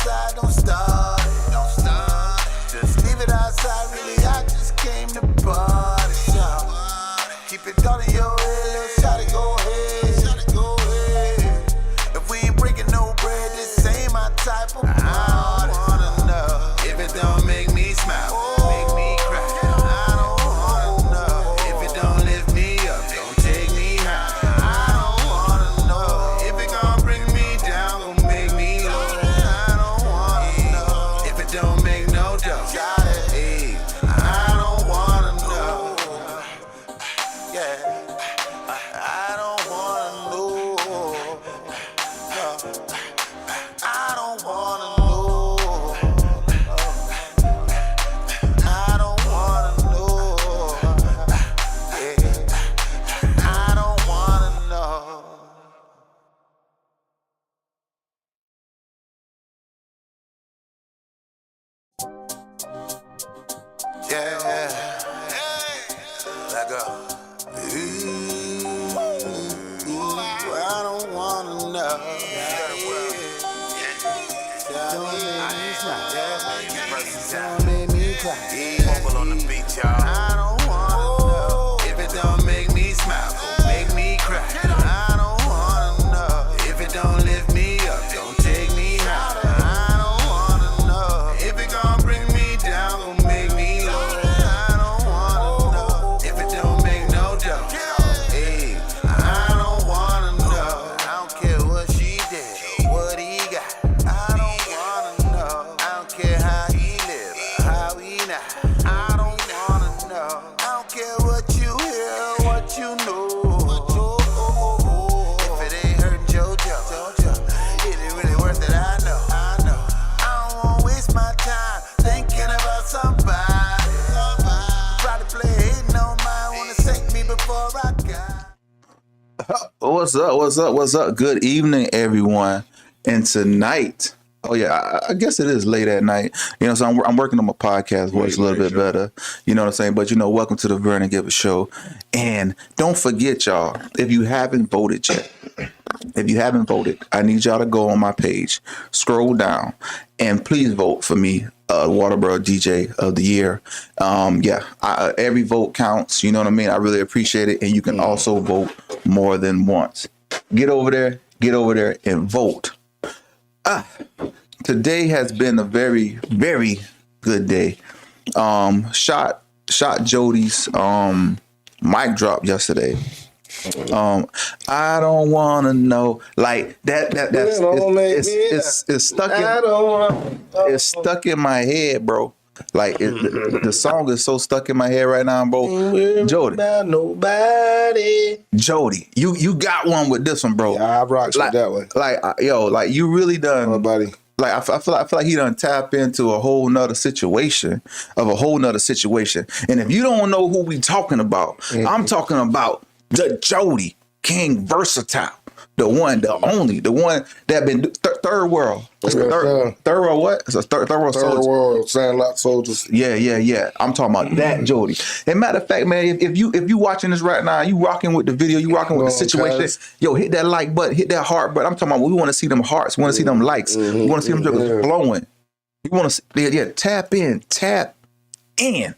outside, don't start it. Don't start it. Just leave it outside, really, I just came to party. Keep it down in your head, little shawty, go ahead. If we ain't breaking no bread, this ain't my type of party. I don't wanna know if it don't make me smile, make me cry. I don't wanna know if it don't lift me up, don't take me high. I don't wanna know if it gon' bring me down, gon' make me low. I don't wanna know if it don't make no dough. Hey, I don't wanna know. Yeah, I don't wanna know. No, I don't wanna know. I don't wanna know. Yeah, I don't wanna know. Yeah, let go. I don't wanna know. Don't make me cry. Mobile on the beach, y'all. I don't wanna know if it don't make me smile, gon' make me cry. I don't wanna know if it don't lift me up, don't take me high. I don't wanna know if it gon' bring me down, gon' make me low. I don't wanna know if it don't make no dough. Hey, I don't wanna know. I don't care what she did or what he got. I don't wanna know. I don't care how he live or how he not. I don't wanna know. I don't care what you hear, what you know. If it ain't hurting JoJo, it ain't really worth it. I know. I don't wanna waste my time thinking about somebody. Probably play hating on mine, wanna sink me before I got. What's up? Good evening, everyone. And tonight, I guess it is late at night. So I'm working on my podcast voice a little bit better. You know what I'm saying? But welcome to the Vernon Gilbert Show. And don't forget, y'all, if you haven't voted yet, I need y'all to go on my page, scroll down, and please vote for me, Waterboro DJ of the Year. Every vote counts. You know what I mean? I really appreciate it. And you can also vote more than once. Get over there and vote. Today has been a very, very good day. Shot Jody's mic drop yesterday. I don't wanna know, like it's stuck it's stuck in my head, bro. Like the song is so stuck in my head right now, bro. Jody, Jody, you got one with this one, bro. Yeah, I rocked with that one. Like you really done. Oh, buddy. Like I feel like he done tap into a whole nother situation. And if you don't know who we talking about, I'm talking about the Jody King Versatile. The one, the only, the one that been third world. Third world what? It's a third world soldier. Third world Sandlot soldiers. Yeah. I'm talking about that Jody. And matter of fact, man, if you watching this right now, you rocking with the video, you rocking with the situation. Yo, hit that like button, hit that heart button. I'm talking about we want to see them hearts, we want to see them likes, we want to see them jokers blowing. You want to see, tap in. And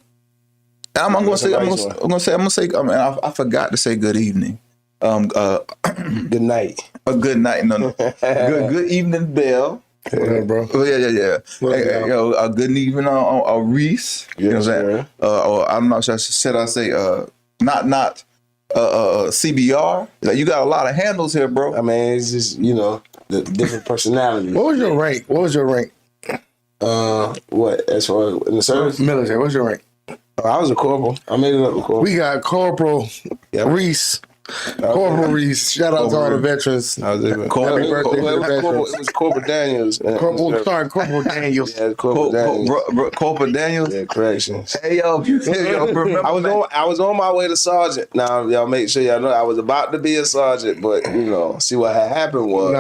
I'm gonna say, I forgot to say good evening. Good night. A good night. No. Good evening, Bell. Yeah, bro. Yeah. Hey, a good evening on Reese. You know what I'm saying? I'm not sure. Should I say not CBR? Like, you got a lot of handles here, bro. I mean, it's just the different personalities. What was your rank? What as far as in the service? Military. What's your rank? I was a corporal. I made it up a corporal. We got Corporal Reese. Corporal Reese. Shout out to all the veterans. Happy birthday to the veterans. It was Corporal Daniels. Corporal Daniels. Yeah, Corporal Daniels. Corporal Daniels? Yeah, corrections. Hey, yo, remember, I was on my way to sergeant. Now, y'all make sure y'all know I was about to be a sergeant, but, see what had happened was.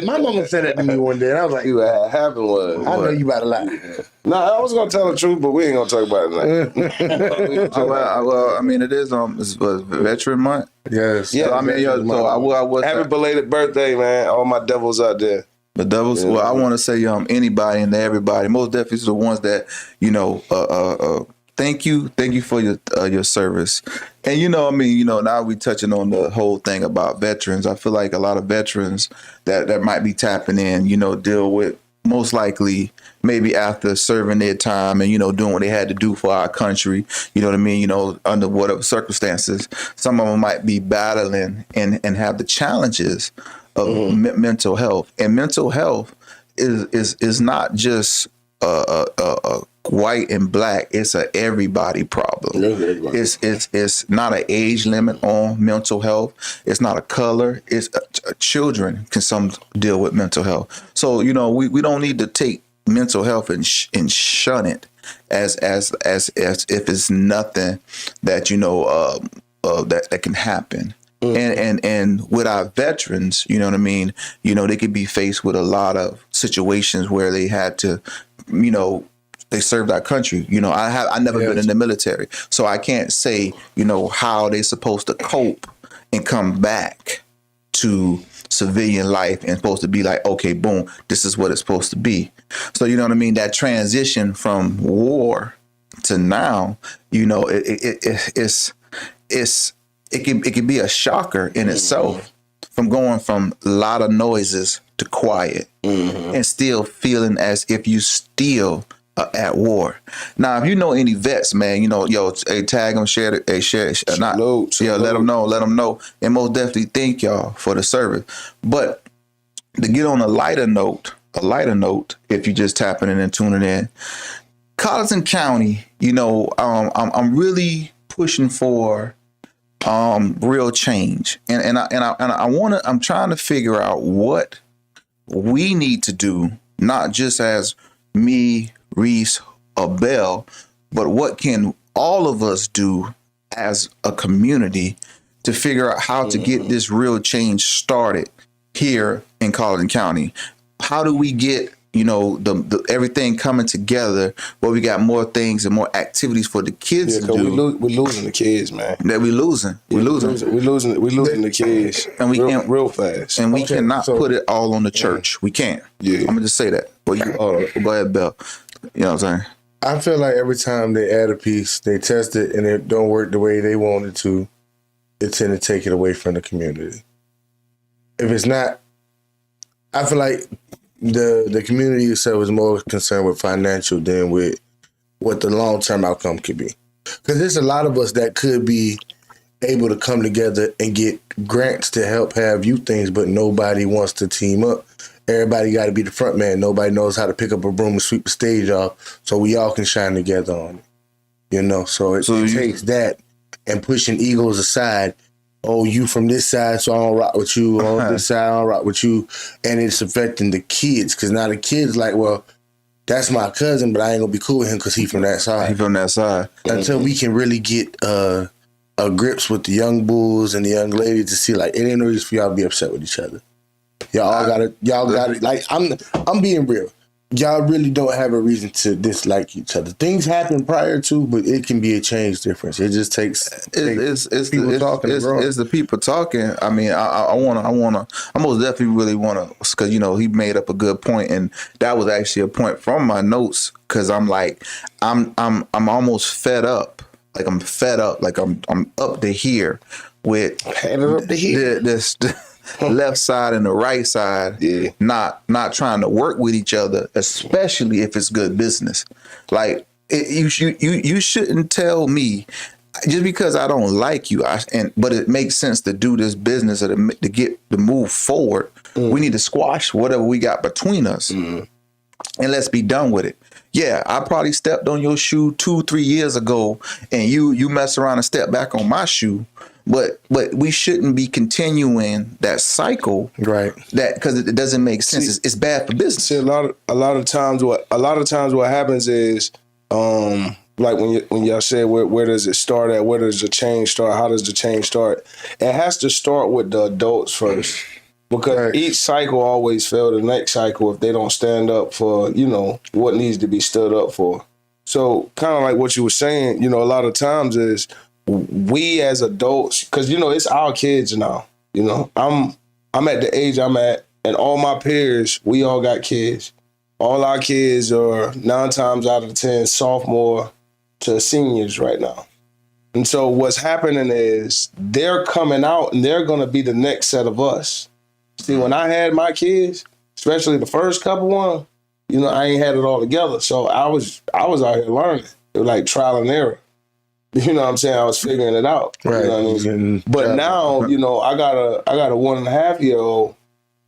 My mama said that to me one day, and I was like, see what had happened was. I know you about to lie. No, I was going to tell the truth, but we ain't going to talk about it tonight. Well, I mean, it is it's Veteran Month. Yes. Yeah, so, I mean, I was happy belated birthday, man. All my devils out there. But doubles. Well, I want to say anybody and everybody, most definitely the ones that thank you for your service. And now we touching on the whole thing about veterans. I feel like a lot of veterans that might be tapping in, deal with most likely maybe after serving their time and doing what they had to do for our country. You know what I mean? Under whatever circumstances, some of them might be battling and have the challenges of mental health. And mental health is not just white and black. It's a everybody problem. It's not an age limit on mental health. It's not a color. It's children can some deal with mental health. So we don't need to take mental health and shun it as if it's nothing that that can happen. And with our veterans, you know what I mean? They could be faced with a lot of situations where they had to, they served our country. I never been in the military, so I can't say, how they supposed to cope and come back to civilian life and supposed to be like, okay, boom, this is what it's supposed to be. So, you know what I mean? That transition from war to now, it can be a shocker in itself, from going from a lot of noises to quiet and still feeling as if you still are at war. Now, if you know any vets, man, tag them, share it, let them know. And most definitely thank y'all for the service. But to get on a lighter note, if you just tapping in and tuning in, Colleton County, I'm really pushing for real change, and I'm trying to figure out what we need to do, not just as me, Reese, or Bell, but what can all of us do as a community to figure out how to get this real change started here in Colleton County. How do we get the everything coming together where we got more things and more activities for the kids to do? We're losing the kids, man. That we're losing the kids, and we real fast. And we cannot put it all on the church. We can't. Yeah, I'm gonna just say that. But go ahead, Bill. You know what I'm saying? I feel like every time they add a piece, they test it, and it don't work the way they want it to, it tend to take it away from the community. If it's not, I feel like the community itself is more concerned with financial than with what the long-term outcome could be. Because there's a lot of us that could be able to come together and get grants to help have youth things, but nobody wants to team up. Everybody got to be the front man. Nobody knows how to pick up a broom and sweep the stage off, so we all can shine together on it. So it takes that and pushing egos aside. Oh, you from this side, so I don't rock with you. On this side, I don't rock with you. And it's affecting the kids, because now the kids like, well, that's my cousin, but I ain't going to be cool with him because he from that side. Until we can really get a grips with the young bulls and the young ladies to see, like, it ain't no reason for y'all to be upset with each other. Y'all got it. Like, I'm being real. Y'all really don't have a reason to dislike each other. Things happen prior to, but it can be a change difference. It just takes people talking. It's the people talking. I mean, I most definitely really wanna, because he made up a good point, and that was actually a point from my notes. Because I'm like, I'm almost fed up. Like I'm fed up. Like I'm up to here with this. Left side and the right side, not trying to work with each other, especially if it's good business. Like you shouldn't tell me just because I don't like you. But it makes sense to do this business or to move forward. We need to squash whatever we got between us, and let's be done with it. Yeah, I probably stepped on your shoe 2-3 years ago, and you mess around and step back on my shoe. But we shouldn't be continuing that cycle, right? That because it doesn't make sense. It's bad for business. See, a lot of times what happens is, like when y'all say where does it start at? Where does the change start? How does the change start? It has to start with the adults first, because each cycle always fails the next cycle if they don't stand up for what needs to be stood up for. So kind of like what you were saying, a lot of times is, we as adults, because it's our kids now. I'm at the age I'm at, and all my peers, we all got kids. All our kids are 9 times out of 10 sophomore to seniors right now. And so what's happening is they're coming out and they're going to be the next set of us. See, when I had my kids, especially the first couple one, you know, I ain't had it all together. So I was out here learning. It was like trial and error. You know what I'm saying? I was figuring it out. Right. You know what I mean? But now, you know, I got a 1.5-year-old,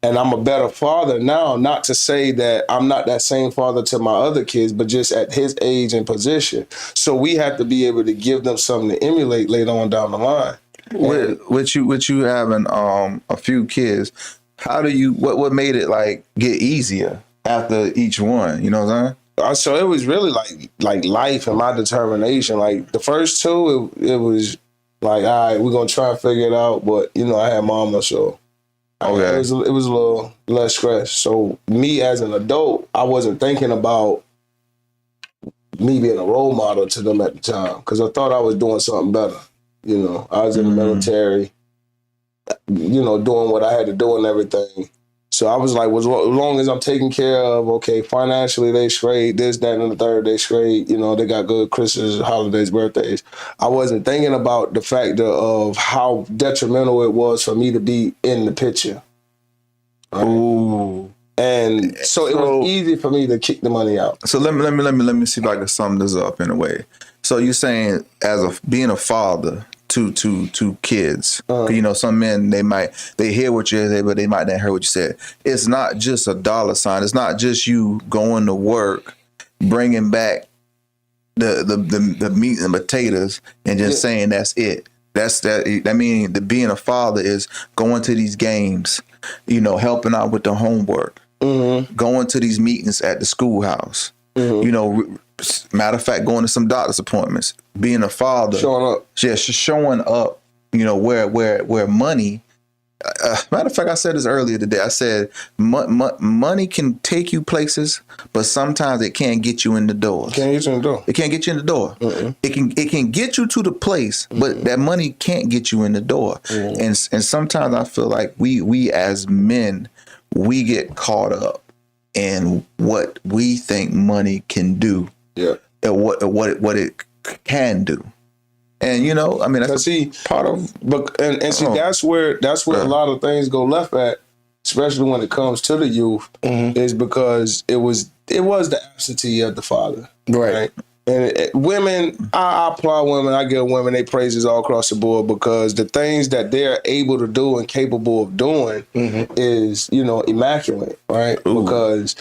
and I'm a better father now. Not to say that I'm not that same father to my other kids, but just at his age and position. So we have to be able to give them something to emulate later on down the line. With you having a few kids, how do you what made it like get easier after each one? You know what I'm saying? So it was really like life and my determination. Like the first two, it was like, all right, we're gonna try and figure it out. But you know, I had mama, so Okay. it was a little less stress. So me as an adult, I wasn't thinking about me being a role model to them at the time because I thought I was doing something better. You know, I was in the military, you know, doing what I had to do and everything. So I was like, as long as I'm taken care of, okay, financially they straight, this, that, and the third, they straight, you know, they got good Christmas, holidays, birthdays. I wasn't thinking about the factor of how detrimental it was for me to be in the picture. Right? Ooh. And so it was easy for me to kick the money out. So let me see if I can sum this up in a way. So you're saying being a father to kids, you know, some men they hear what you say, but they might not hear what you said. It's not just a dollar sign. It's not just you going to work, bringing back the meat and potatoes, and just saying that's it. That means being a father is going to these games, you know, helping out with the homework, going to these meetings at the schoolhouse, you know. Matter of fact, going to some doctor's appointments, being a father, Showing up. Yeah, showing up. You know where money. Matter of fact, I said this earlier today. I said money can take you places, but sometimes it can't get you in the door. Can't get you in the door. It can't get you in the door. It can get you to the place, but that money can't get you in the door. And sometimes I feel like we as men, we get caught up in what we think money can do. Yeah. And what it can do. And you know, I mean, that's part of. But see, that's where a lot of things go left at, especially when it comes to the youth, is because it was the absentee of the father, right? And women, I applaud women. I give women they praises all across the board because the things that they're able to do and capable of doing is, you know, immaculate, right? Ooh. Because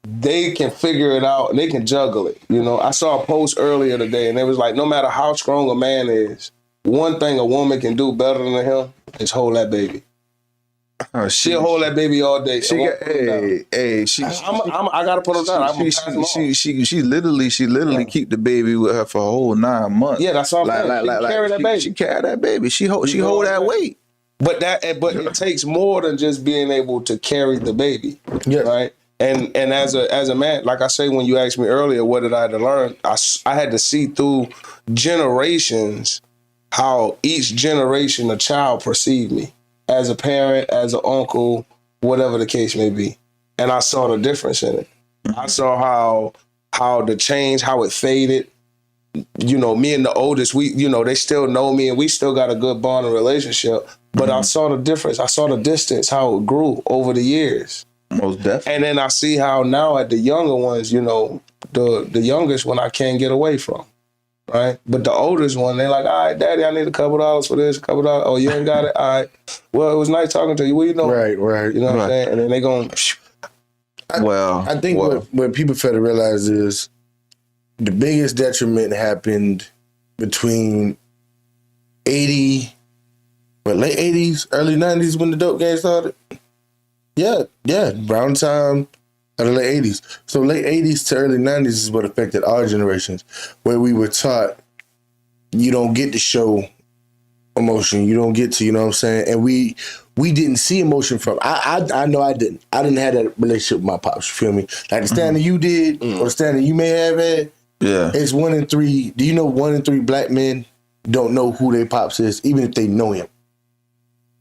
they can figure it out and they can juggle it. You know, I saw a post earlier today and it was like, no matter how strong a man is, one thing a woman can do better than him is hold that baby. She'll hold that baby all day. I gotta put her down. She literally keep the baby with her for a whole 9 months. Yeah, that's all. Carry that baby. She carry that baby. She hold that weight. But it takes more than just being able to carry the baby. Yeah. Right. And as a man, like I say, when you asked me earlier, what did I have to learn? I had to see through generations how each generation a child perceived me as a parent, as an uncle, whatever the case may be. And I saw the difference in it. I saw how the change, how it faded. You know, me and the oldest, they still know me and we still got a good bond and relationship. But I saw the difference. I saw the distance, how it grew over the years. Most definitely. And then I see how now at the younger ones, you know, the youngest one I can't get away from, right? But the oldest one, they're like, all right, daddy, I need a couple dollars for this, a couple dollars. Oh, you ain't got it? All right. Well, it was nice talking to you. What you know? Right. You know what I'm saying? And then they going, I think what people fail to realize is the biggest detriment happened between late 80s, early 90s when the dope game started. Yeah, around time of the late 80s. So late 80s to early 90s is what affected our generations, where we were taught you don't get to show emotion. You don't get to, you know what I'm saying? And we didn't see emotion from, I know I didn't. I didn't have that relationship with my pops, you feel me? Like the standard you did or the standard you may have had, it's 1 in 3. Do you know 1 in 3 black men don't know who their pops is, even if they know him?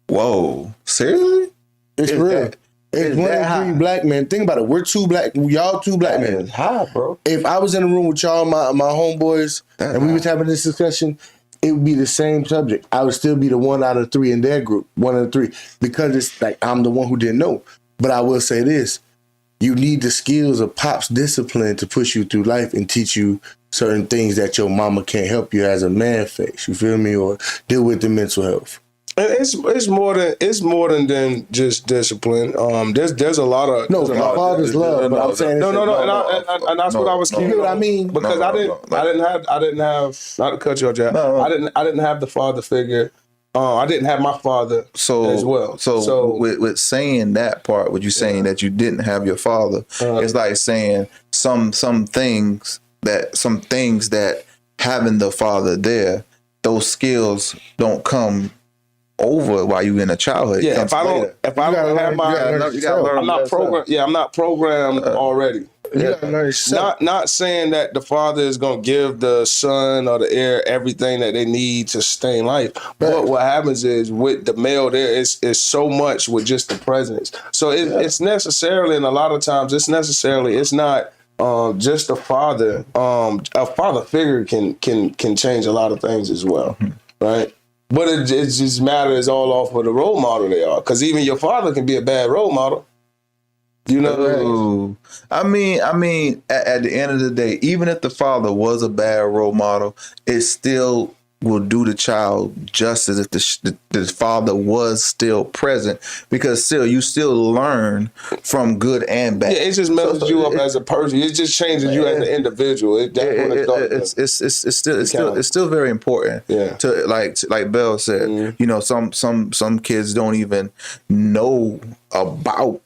Whoa. Seriously? It's real. It's one in three black men. Think about it. We're two black. Y'all two black men. It's high, bro. If I was in a room with y'all, my homeboys, and we was having this discussion, it would be the same subject. I would still be the one out of three in their group, one of the three, because it's like I'm the one who didn't know. But I will say this: you need the skills of Pop's discipline to push you through life and teach you certain things that your mama can't help you as a man face. You feel me? Or deal with the mental health. It's more than just discipline. There's a lot of my father's love. But I'm saying and that's what I was. You know what I mean? Because I didn't have not to cut you off, Jack. I didn't have the father figure. I didn't have my father as well. So with saying that part, with you saying that you didn't have your father, it's like saying some things that having the father there, those skills don't come over while you in a childhood. Yeah, if I don't have I'm not programmed. Yeah, I'm not programmed already. Not saying that the father is gonna give the son or the heir everything that they need to stay in life. But what happens is with the male, there is so much with just the presence. So it's necessarily, and a lot of times it's not just a father. A father figure can change a lot of things as well, right? But it just matters all off of the role model they are. Because even your father can be a bad role model. You know? I mean, at the end of the day, even if the father was a bad role model, it still will do the child justice if the father was still present, because still you still learn from good and bad. Yeah, it just messes you up as a person. It just changes you as an individual. It's still very important. Yeah. To like Bell said, you know, some kids don't even know about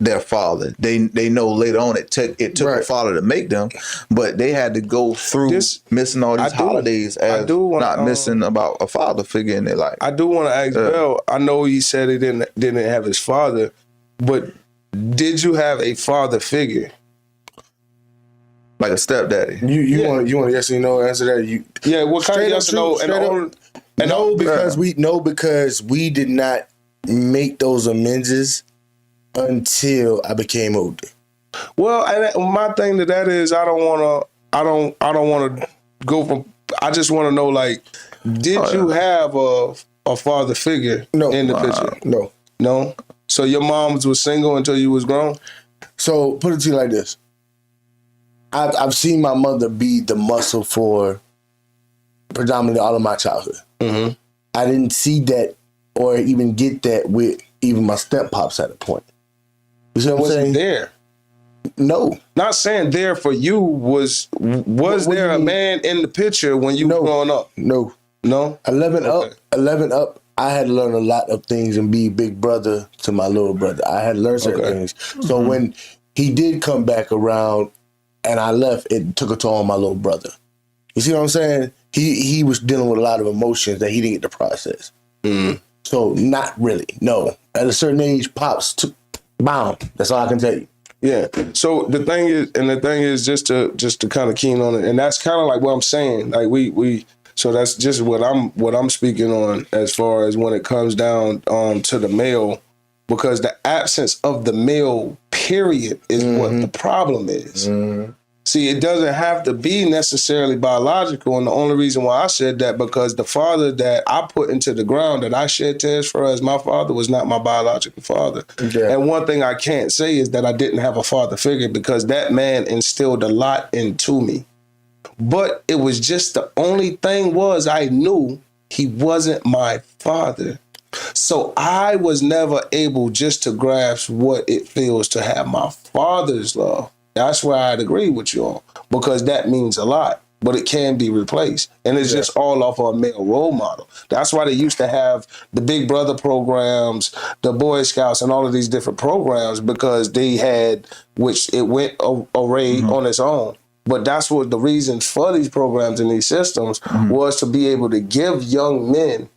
their father. They know later on it took a father to make them, but they had to go through missing all these holidays as not missing about a father figure in their life. I do want to ask Bell. I know he said he didn't have his father, but did you have a father figure? Like a stepdaddy? You want a yes or no answer that? What kind of yes or no? Because we did not make those amends until I became older. Well, my thing to that is I don't want to go from. I just want to know, like, did you have a father figure in the picture? No. So your moms was single until you was grown. So put it to you like this: I've seen my mother be the muscle for predominantly all of my childhood. Mm-hmm. I didn't see that or even get that with even my step pops at a point. You see what I'm saying? There. No. Not saying there for you was there a man in the picture when you were growing up? No. 11 up, I had to learn a lot of things and be big brother to my little brother. I had to learn certain things. So when he did come back around and I left, it took a toll on my little brother. You see what I'm saying? He was dealing with a lot of emotions that he didn't get to process. Mm. So not really, no. At a certain age, Pops took bomb. That's all I can tell you. Yeah. So the thing is just to kind of keen on it, and that's kind of like what I'm saying. Like we. So that's just what I'm speaking on as far as when it comes down to the male, because the absence of the male period is what the problem is. Mm-hmm. See, it doesn't have to be necessarily biological, and the only reason why I said that because the father that I put into the ground that I shed tears for as my father was not my biological father. Yeah. And one thing I can't say is that I didn't have a father figure, because that man instilled a lot into me. But it was just the only thing was I knew he wasn't my father. So I was never able just to grasp what it feels to have my father's love. That's where I'd agree with you on, because that means a lot, but it can be replaced. And it's just all off of a male role model. That's why they used to have the Big Brother programs, the Boy Scouts, and all of these different programs, because they had, which it went array on its own. But that's what the reasons for these programs and these systems was to be able to give young men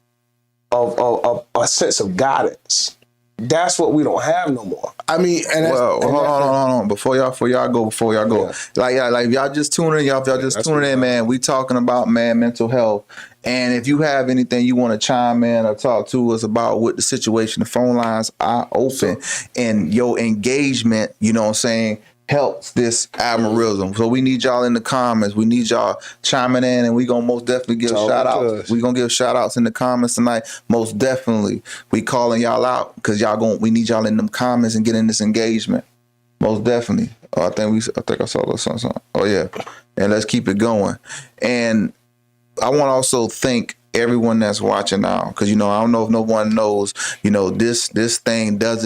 a sense of guidance. That's what we don't have no more. I mean, and that's, Well, hold on. Before y'all go. Yeah. Like if y'all just tuning in, man. We talking about mental health. And if you have anything you want to chime in or talk to us about with the situation, the phone lines are open, and your engagement, you know what I'm saying, helps this algorithm. So we need y'all in the comments. We need y'all chiming in, and we gonna most definitely give shout outs. We gonna give shout outs in the comments tonight. Most definitely. We calling y'all out because we need y'all in them comments and getting this engagement. Most definitely. I think I saw a little something. Oh yeah. And let's keep it going. And I want to also thank everyone that's watching now, because I don't know if no one knows, this thing does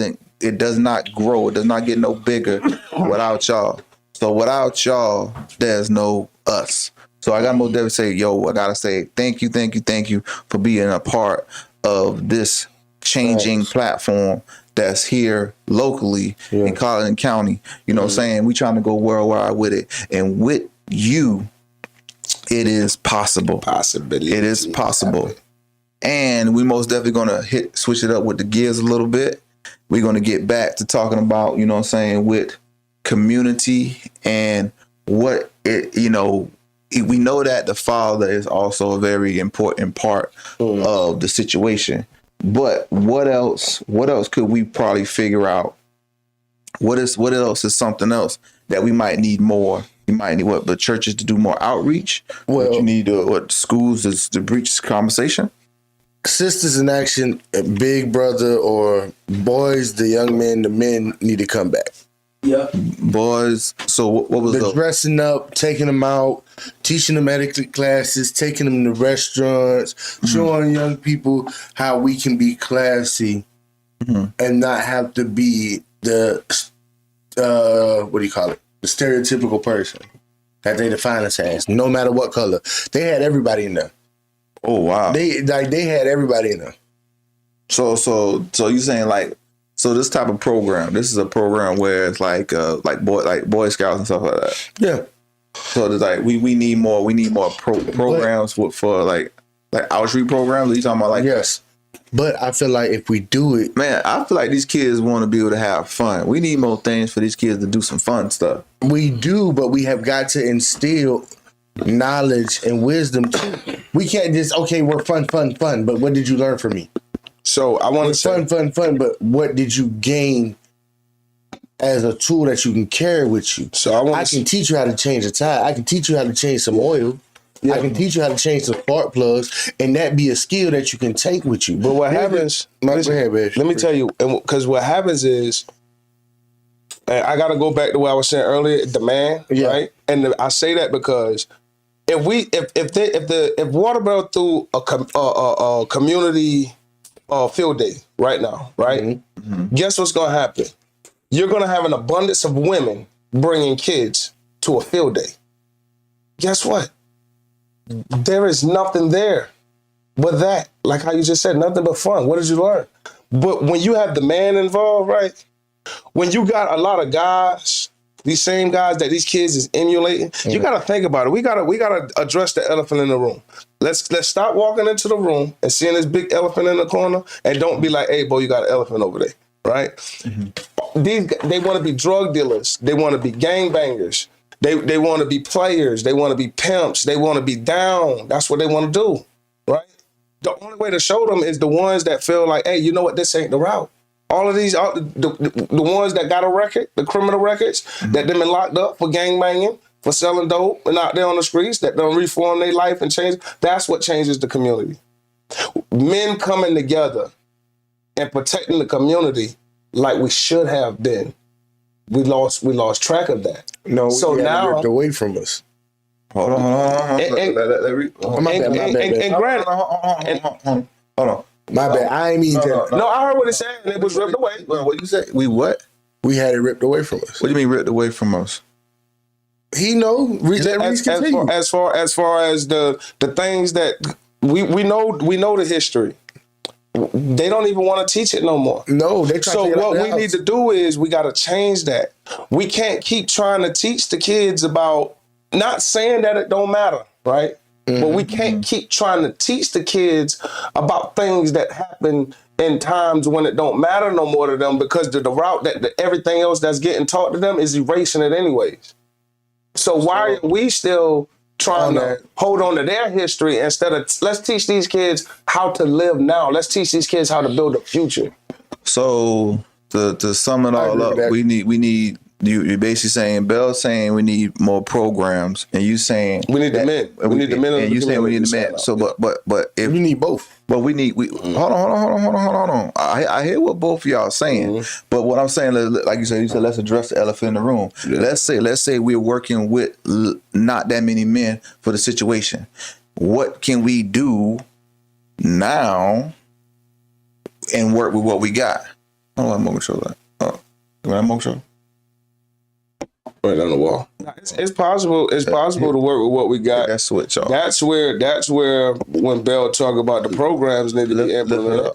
not grow, it does not get no bigger without y'all. So without y'all, there's no us. So I gotta most definitely say, I gotta say thank you for being a part of this changing platform that's here locally in Collin County. You know what I'm saying? We trying to go worldwide with it, and with you, it is possible. Possibility. It is possible. And we most definitely gonna switch it up with the gears a little bit. We're gonna get back to talking about, with community and what it, we know that the father is also a very important part of the situation. But what else could we probably figure out? What else is something else that we might need more? You might need the churches to do more outreach. Well, you need schools to breach this conversation. Sisters in Action, Big Brother, or boys, the young men, the men need to come back. Yeah, boys. So what was the dressing up, taking them out, teaching them etiquette classes, taking them to restaurants, showing young people how we can be classy and not have to be the the stereotypical person that they define us as, no matter what color. They had everybody in there. Oh wow! They had everybody in there. So you saying so this type of program? This is a program where it's like Boy Scouts and stuff like that. Yeah. So there's we need more programs for like outreach programs. Are you talking about yes? But I feel like if we do it, man, I feel like these kids want to be able to have fun. We need more things for these kids to do some fun stuff. We do, but we have got to instill knowledge and wisdom too. We can't just we're fun. But what did you learn from me? So I want to say fun. But what did you gain as a tool that you can carry with you? So I can teach you how to change a tire. I can teach you how to change some oil. Yeah. I can teach you how to change some spark plugs, and that be a skill that you can take with you. But what happens? Let me tell you, because what happens is, and I got to go back to what I was saying earlier, the man, right? And I say that because if Waterbell threw a community field day right now, right? Guess what's going to happen? You're going to have an abundance of women bringing kids to a field day. Guess what? There is nothing there but that. Like how you just said, nothing but fun. What did you learn? But when you have the man involved, right? When you got a lot of guys, these same guys that these kids is emulating, you got to think about it. We got to address the elephant in the room. Let's stop walking into the room and seeing this big elephant in the corner, and don't be like, hey, boy, you got an elephant over there, right? They want to be drug dealers. They want to be gangbangers. They want to be players. They want to be pimps. They want to be down. That's what they want to do, right? The only way to show them is the ones that feel like, hey, you know what? This ain't the route. All of these, the ones that got a record, the criminal records, that them been locked up for gangbanging, for selling dope, and out there on the streets, that don't reform their life and change. That's what changes the community. Men coming together and protecting the community like we should have been. We lost track of that. No, so now ripped away from us. Hold on. My bad. I ain't mean to. No, I heard what it said, and it was ripped away. What you say? We what? We had it ripped away from us. What do you mean ripped away from us? He know. As far as the things that we know the history. They don't even want to teach it no more. No, they try. So what we need to do is we got to change that. We can't keep trying to teach the kids about, not saying that it don't matter, right? But we can't keep trying to teach the kids about things that happen in times when it don't matter no more to them because the route that everything else that's getting taught to them is erasing it anyways. So why are we still trying to hold on to their history instead of let's teach these kids how to live now. Let's teach these kids how to build a future. So to sum it all up, we need you're basically saying Bell's saying we need more programs, and you saying we need the men. We need the men, and you saying we need the men. So but if we need both. But hold on. I hear what both of y'all saying, but what I'm saying, like you said, let's address the elephant in the room. Yeah. Let's say we're working with not that many men for the situation. What can we do now and work with what we got? Oh, I'm gonna show that. I'm gonna show. Right on the wall. It's possible. It's possible to work with what we got. That's what y'all. That's where when Bell talk about the programs need to be implemented,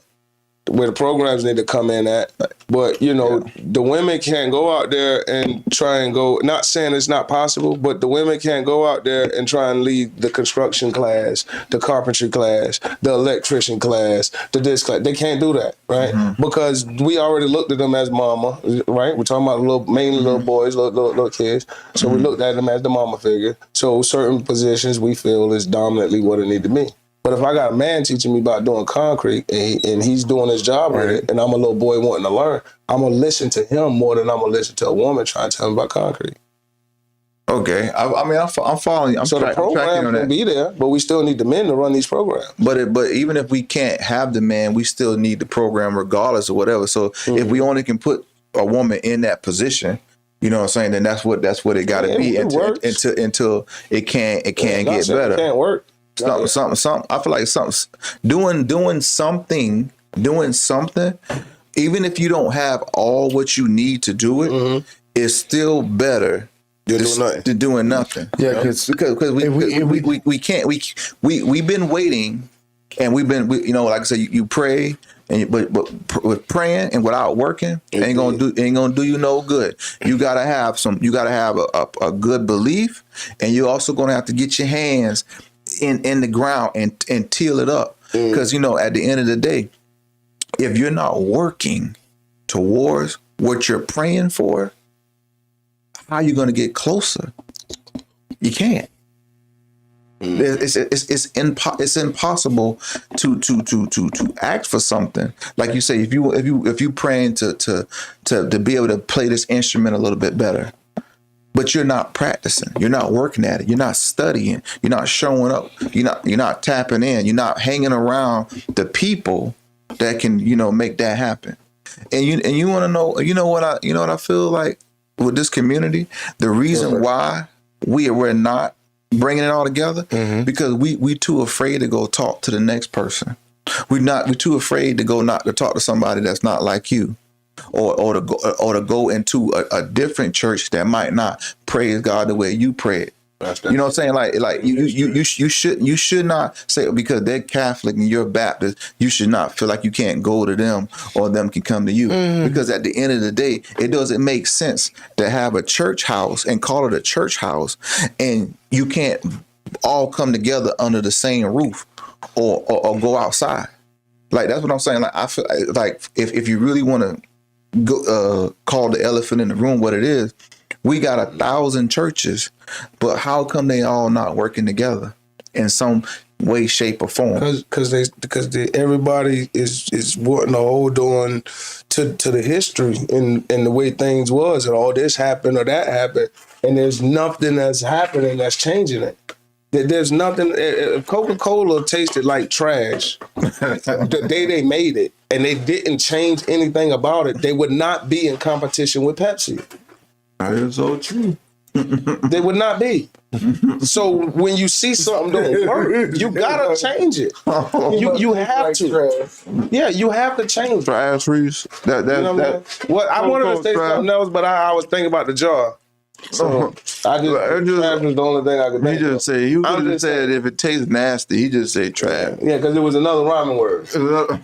where the programs need to come in at. But the women can't go out there and try and go. Not saying it's not possible, but the women can't go out there and try and lead the construction class, the carpentry class, the electrician class, the this class. They can't do that, right? Mm-hmm. Because we already looked at them as mama, right? We're talking about mainly little boys, little kids. So we looked at them as the mama figure. So certain positions we feel is dominantly what it need to be. But if I got a man teaching me about doing concrete and he's doing his job with it, and I'm a little boy wanting to learn, I'm going to listen to him more than I'm going to listen to a woman trying to tell him about concrete. Okay. I'm following. So the program can be there, but we still need the men to run these programs. But even if we can't have the man, we still need the program regardless of whatever. So if we only can put a woman in that position, you know what I'm saying, then that's what it got to be until it can't get better. It can't work. Something. I feel like doing something. Even if you don't have all what you need to do it, it's still better than doing nothing. Yeah, because we can't. We've been waiting, and like I said, you pray, but with praying and without working, ain't gonna do you no good. You gotta have a good belief, and you're also gonna have to get your hands in the ground and till it up, because at the end of the day, if you're not working towards what you're praying for, how are you going to get closer? You can't. It's impossible to act for something. Like you say, if you praying to be able to play this instrument a little bit better, but you're not practicing, you're not working at it, you're not studying, you're not showing up, you're not tapping in, you're not hanging around the people that can make that happen. And you want to know what I feel like with this community, the reason why we're not bringing it all together, because we too afraid to go talk to the next person. We're too afraid to go to talk to somebody that's not like you. Or to go into a different church that might not praise God the way you pray it. You know what I'm saying? Like you should not say because they're Catholic and you're Baptist, you should not feel like you can't go to them or them can come to you. Because at the end of the day, it doesn't make sense to have a church house and call it a church house, and you can't all come together under the same roof or go outside. Like that's what I'm saying. Like I feel like if you really want to call the elephant in the room what it is, we got 1,000 churches, but how come they all not working together in some way, shape, or form? Because everybody is wanting to hold on to the history and the way things was, and all this happened or that happened, and there's nothing that's happening that's changing it. There's nothing. If Coca-Cola tasted like trash the day they made it, and they didn't change anything about it, they would not be in competition with Pepsi. That is so true. They would not be. So when you see something don't work, you gotta change it. You have to. Yeah, you have to change it. Trash Reese. I wanted to say something else, but I was thinking about the jar. So I just trash was the only thing I could think of. He just said if it tastes nasty, he just said trash. Yeah, because it was another rhyming word.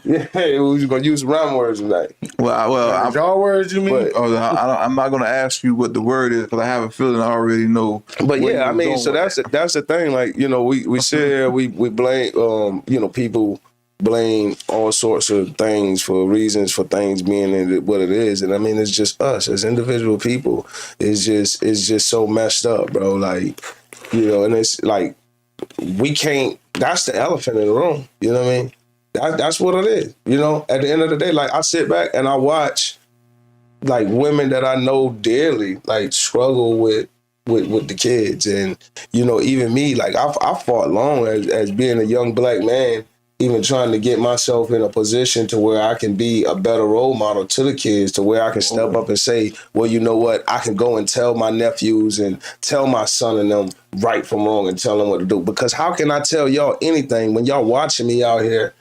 Yeah, we was gonna use rhyming words tonight. Well, jar words you mean? I'm not gonna ask you what the word is because I have a feeling I already know. But yeah, I mean, so that's the thing. Like we say we blame people blame all sorts of things for reasons for things being what it is. And I mean, it's just us as individual people. It's just so messed up, bro. Like, you know, and it's like, we can't, that's the elephant in the room. You know what I mean? That's what it is. You know, at the end of the day, like, I sit back and I watch like women that I know dearly, like, struggle with the kids. And, you know, even me, like, I fought long as being a young black man, even trying to get myself in a position to where I can be a better role model to the kids, to where I can step up and say, well, you know what, I can go and tell my nephews and tell my son and them right from wrong and tell them what to do. Because how can I tell y'all anything when y'all watching me out here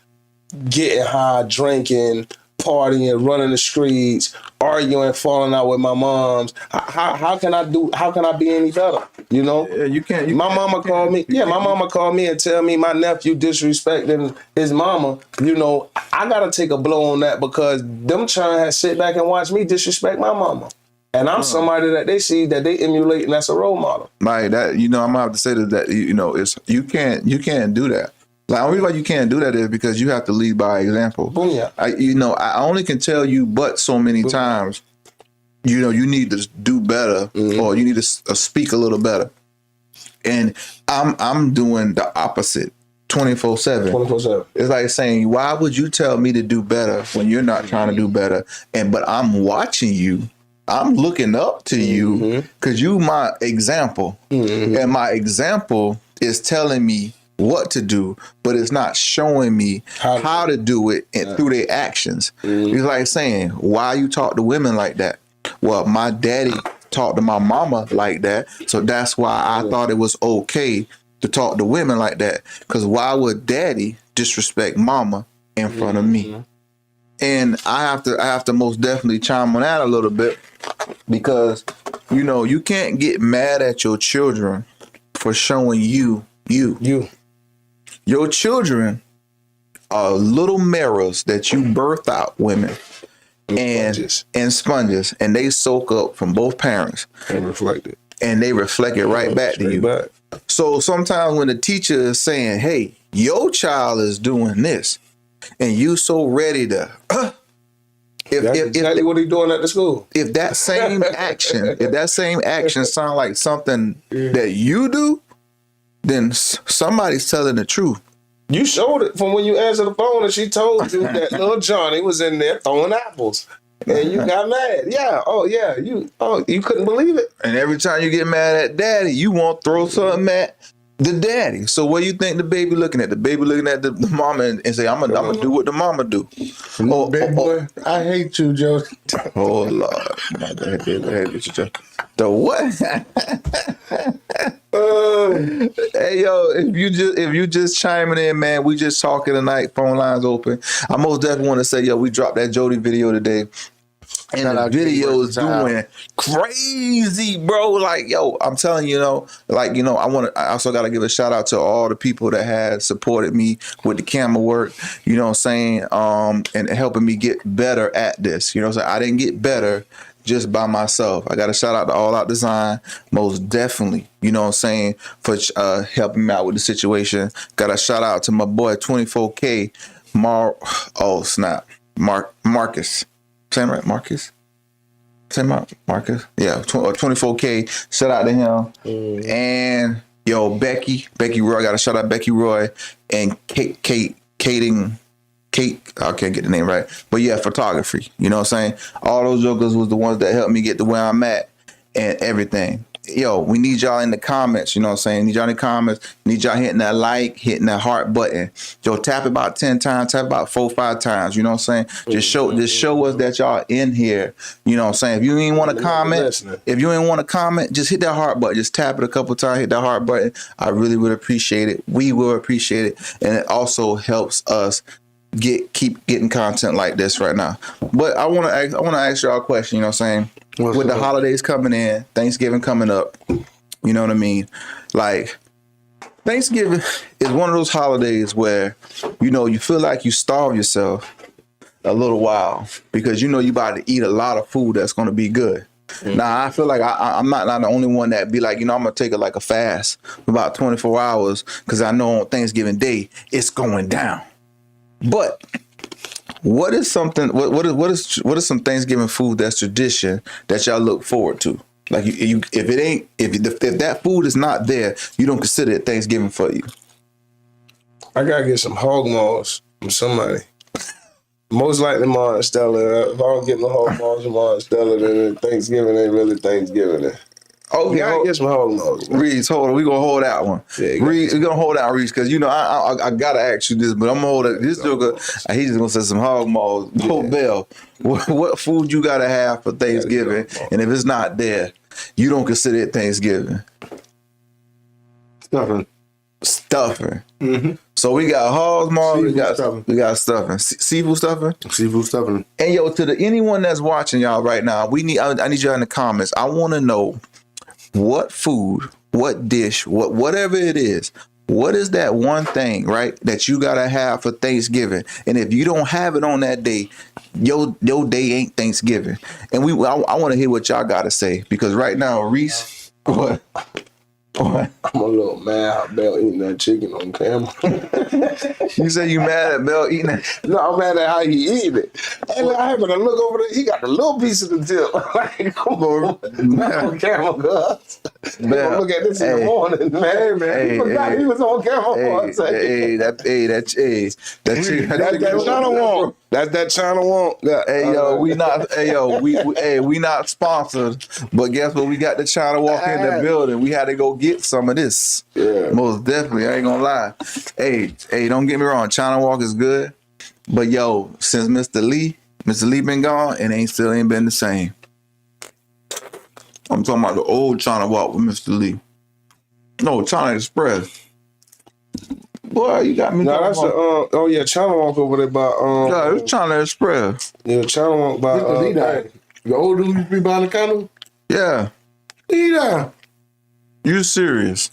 getting high, drinking, partying, running the streets, arguing, falling out with my moms? How can I be any better? You know? Yeah, you can't. My mama called me. Yeah, my mama called me and tell me my nephew disrespecting his mama. You know, I gotta take a blow on that because them trying to sit back and watch me disrespect my mama. And I'm somebody that they see that they emulate, and that's a role model. Like that, you know, I'm gonna have to say that you know, it's you can't do that. Like, the only reason why you can't do that is because you have to lead by example. Boom, yeah. I only can tell you but so many times, you know, you need to do better or you need to speak a little better. And I'm doing the opposite 24/7. 24/7. It's like saying, why would you tell me to do better when you're not trying to do better? But I'm watching you. I'm looking up to you because you my example. And my example is telling me what to do, but it's not showing me how to do it and through their actions. It's like saying, why you talk to women like that? Well, my daddy talked to my mama like that, so that's why I thought it was okay to talk to women like that. Because why would daddy disrespect mama in front of me? And I have to most definitely chime on that a little bit, because you know, you can't get mad at your children for showing you. Your children are little mirrors that you birth out, women, and sponges, and they soak up from both parents And reflect it. and they reflect it right back to you. Back. So sometimes when the teacher is saying, hey, your child is doing this, and you so ready to That's exactly what he doing at the school. if that same action sound like something that you do, then somebody's telling the truth. You showed it from when you answered the phone and she told you that little Johnny was in there throwing apples. And you got mad. Yeah. Oh, yeah. You couldn't believe it. And every time you get mad at daddy, you want to throw something at the daddy. So what do you think the baby looking at? The baby looking at the mama and say, I'm gonna do what the mama do. Big boy, I hate you, Joe. Oh Lord. The what? Hey yo, if you just chiming in, man, we just talking tonight, phone lines open. I most definitely want to say, yo, we dropped that Jody video today. And the video is doing crazy, bro. Like, yo, I'm telling you, I also got to give a shout out to all the people that had supported me with the camera work, you know what I'm saying? And helping me get better at this. You know what I'm saying? I didn't get better just by myself. I got to shout out to All Out Design, most definitely, you know what I'm saying, for helping me out with the situation. Got a shout out to my boy 24K, Marcus. Same right, Marcus? Same right, Marcus? Yeah, 24K. Shout out to him. And yo, Becky Roy. I got to shout out Becky Roy and Kate. I can't get the name right, but yeah, photography. You know what I'm saying? All those jokers was the ones that helped me get to where I'm at and everything. Yo, we need y'all in the comments. You know what I'm saying? Need y'all in the comments. Need y'all hitting that like, hitting that heart button. Yo, tap it about 10 times. Tap about 4-5 times. You know what I'm saying? Just show us that y'all in here. You know what I'm saying? If you ain't want to comment, just hit that heart button. Just tap it a couple times. Hit that heart button. I really would appreciate it. We will appreciate it, and it also helps us keep getting content like this right now. But I want to ask y'all a question. You know what I'm saying? With the holidays coming in, Thanksgiving coming up, you know what I mean? Like, Thanksgiving is one of those holidays where, you know, you feel like you starve yourself a little while because you know you about to eat a lot of food that's going to be good. Now, I feel like I'm not the only one that be like, you know, I'm going to take a fast for about 24 hours because I know on Thanksgiving Day, it's going down. But what is something? What is some Thanksgiving food that's tradition that y'all look forward to? Like if that food is not there, you don't consider it Thanksgiving for you. I gotta get some hog maws from somebody. Most likely Ma and Stella. If I don't get no hog maws from Ma and Stella, then Thanksgiving ain't really Thanksgiving. Okay, Gotta get some hog maws. Reese, hold on. We gonna hold that one. Yeah, Reese, we gonna hold out Reese because I gotta ask you this, but I'm gonna hold it. This joker, he's just gonna say some hog maws. Yeah. Bell, what food you gotta have for Thanksgiving? And if it's not there, you don't consider it Thanksgiving. Stuffing. Mm-hmm. So we got hog maws. We got stuffing. Seafood stuffing. Seafood stuffing. And yo, to anyone that's watching y'all right now, I need y'all in the comments. I want to know what food, what dish, whatever it is. What is that one thing, right, that you gotta have for Thanksgiving? And if you don't have it on that day, your day ain't Thanksgiving. And I want to hear what y'all gotta say because right now, Reese, what? I'm a little mad how Bell eating that chicken on camera. You say you mad at Bell eating that? No, I'm mad at how he eating it. And I happen to look over there, he got a little piece of the tip. Like, come on camera, cuz. Bell, look at this in the morning, man. He forgot he was on camera for a second. That chicken. That's that China wonk. That's that China wonk. Hey yo, we not sponsored, but guess what? We got the China walk in the building. We had to go get some of this. Yeah, most definitely. I ain't gonna lie. Hey, don't get me wrong. China walk is good, but yo, since Mr. Lee been gone, it still ain't been the same. I'm talking about the old China walk with Mr. Lee. No, China Express. Boy, you got me. No, that's the China walk over there by yeah, it's China Express. Yeah, China walk by the old dude used to be behind the counter? Yeah. Yeah. You serious?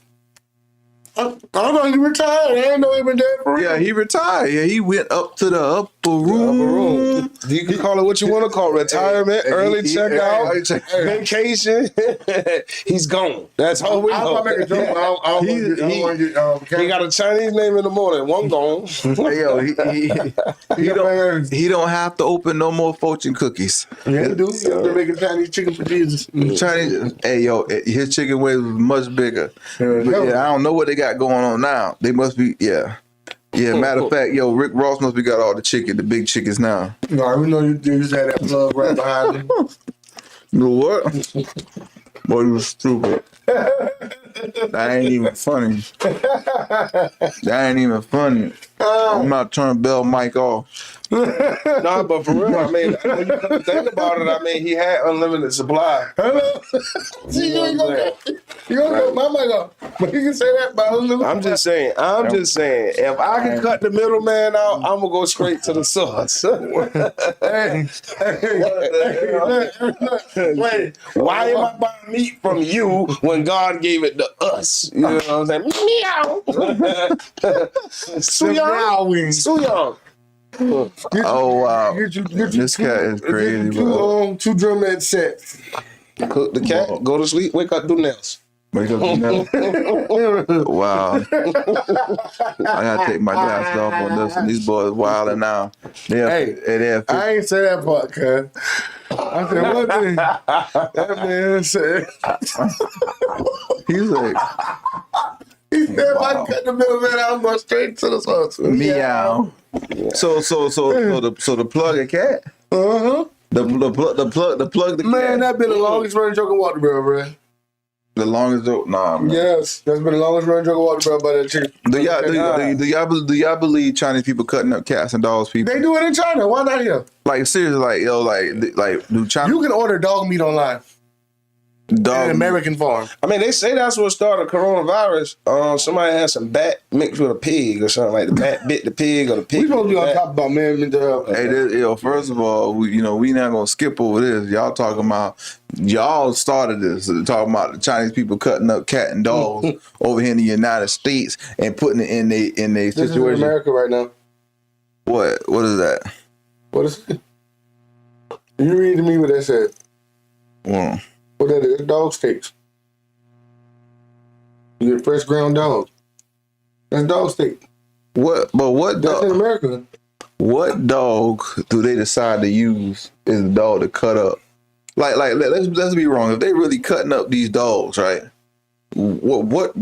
I thought he retired. I didn't know he been there for real. Yeah, he retired. Yeah, he went up to the upper room. You can call it what you want to call it. Retirement, early checkout, vacation. He's gone. That's all we know. He got a Chinese name in the morning. One gone. Hey, yo, he don't have to open no more fortune cookies. Yeah, he do. He have to make a Chinese chicken for Jesus. Chinese. Hey, yo, his chicken wings was much bigger. I don't know what they got going on now. They must be, yeah. Matter of fact, yo, Rick Ross must be got all the big chickens now. No, we know you just had that plug right behind him. You know what? Boy, you was stupid. That ain't even funny. I'm not turning Bell mic off. No, but for real, I mean, when you come to think about it, I mean, he had unlimited supply. See, you ain't gonna go my mic off. But you can say that about unlimited. I'm just saying, if I can cut the middleman out, I'm gonna go straight to the source. Wait, why am I buying meat from you when God gave it to us? You know what I'm saying? Meow. Suyang. Oh wow! This cat is crazy, bro. Two drum head sets. Cook the cat, go to sleep, wake up, do nails. Wow! I gotta take my glasses off on this one. These boys wilding now. I ain't say that part, cuz. I said one thing. That man said. He's like. He said, if I cut the middleman, I'm going straight to the source. Meow. Yeah. So the plug a cat. The plug the man, cat. that been the longest running joke of water barrel, bro. The longest joke, nah, man. Yes, that's been the longest running joke of water barrel by that chick. Do y'all believe Chinese people cutting up cats and dogs? People, they do it in China. Why not here? Like seriously, like do China? You can order dog meat online. An American farm. I mean, they say that's what started coronavirus. Somebody had some bat mixed with a pig or something like the bat bit the pig or the pig. We supposed to be on top about man mental health. Hey, first of all, we not gonna skip over this. Y'all talking about y'all started this talking about the Chinese people cutting up cat and dogs over here in the United States and putting it in a situation. This is in America right now. What is that? What is it? You read to me what that said. Well. What that is? Dog steaks. You get fresh ground dog. That's dog steak. What? But what? That's in America. what dog do they decide to use as the dog to cut up? Like let's be wrong. If they really cutting up these dogs, right? What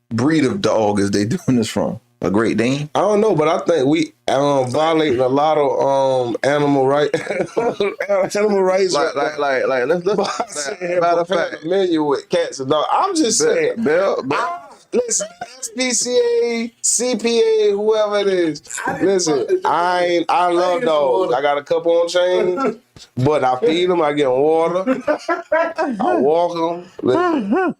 breed of dog is they doing this from? A Great Dane? I don't know, but I think we violating a lot of animal rights. Animal rights. Like let's Matter of fact, menu with cats and dogs. I'm just saying. Listen, SPCA, CPA, whoever it is. Listen, I love dogs. I got a couple on chain, but I feed them. I get them water. I walk them. Listen,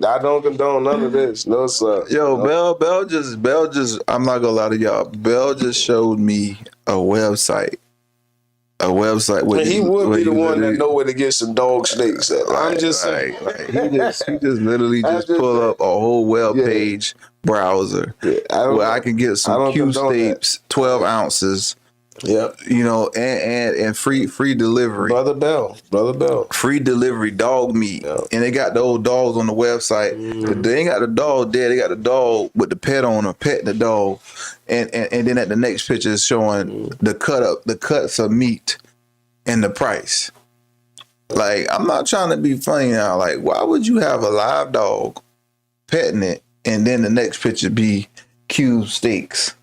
I don't condone none of this. No sir. Yo, Bell just. I'm not gonna lie to y'all. Bell just showed me a website. Where he would be the one that know where to get some dog steaks at. I'm just saying. He just literally just pull up a whole web page browser where I can get some Q steaks, 12 ounces. Yep. You know, and free delivery. Brother Bell. Free delivery dog meat. Yep. And they got the old dogs on the website. They ain't got the dog there. They got the dog with the pet owner petting the dog. And then at the next picture is showing the cuts of meat and the price. Like, I'm not trying to be funny now. Like, why would you have a live dog petting it and then the next picture be cube steaks?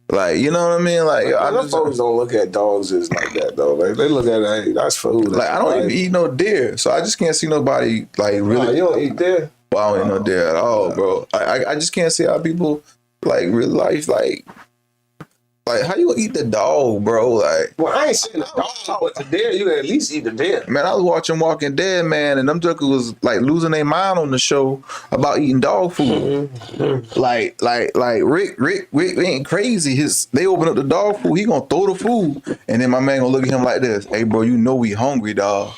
Like, you know what I mean? Like, folks don't look at dogs as like that though. Like, they look at it, hey, that's food. Like, I don't even eat no deer, so I just can't see nobody like really. Nah, you don't eat deer? Well, I don't eat no deer at all, bro. I just can't see how people like real life like how you gonna eat the dog, bro? Like, well, I ain't saying the dog, but the deer, you can at least eat the deer. Man, I was watching Walking Dead, man, and them jokers was like losing their mind on the show about eating dog food. Like Rick ain't crazy. They open up the dog food, he gonna throw the food, and then my man gonna look at him like this. Hey, bro, you know we hungry, dog.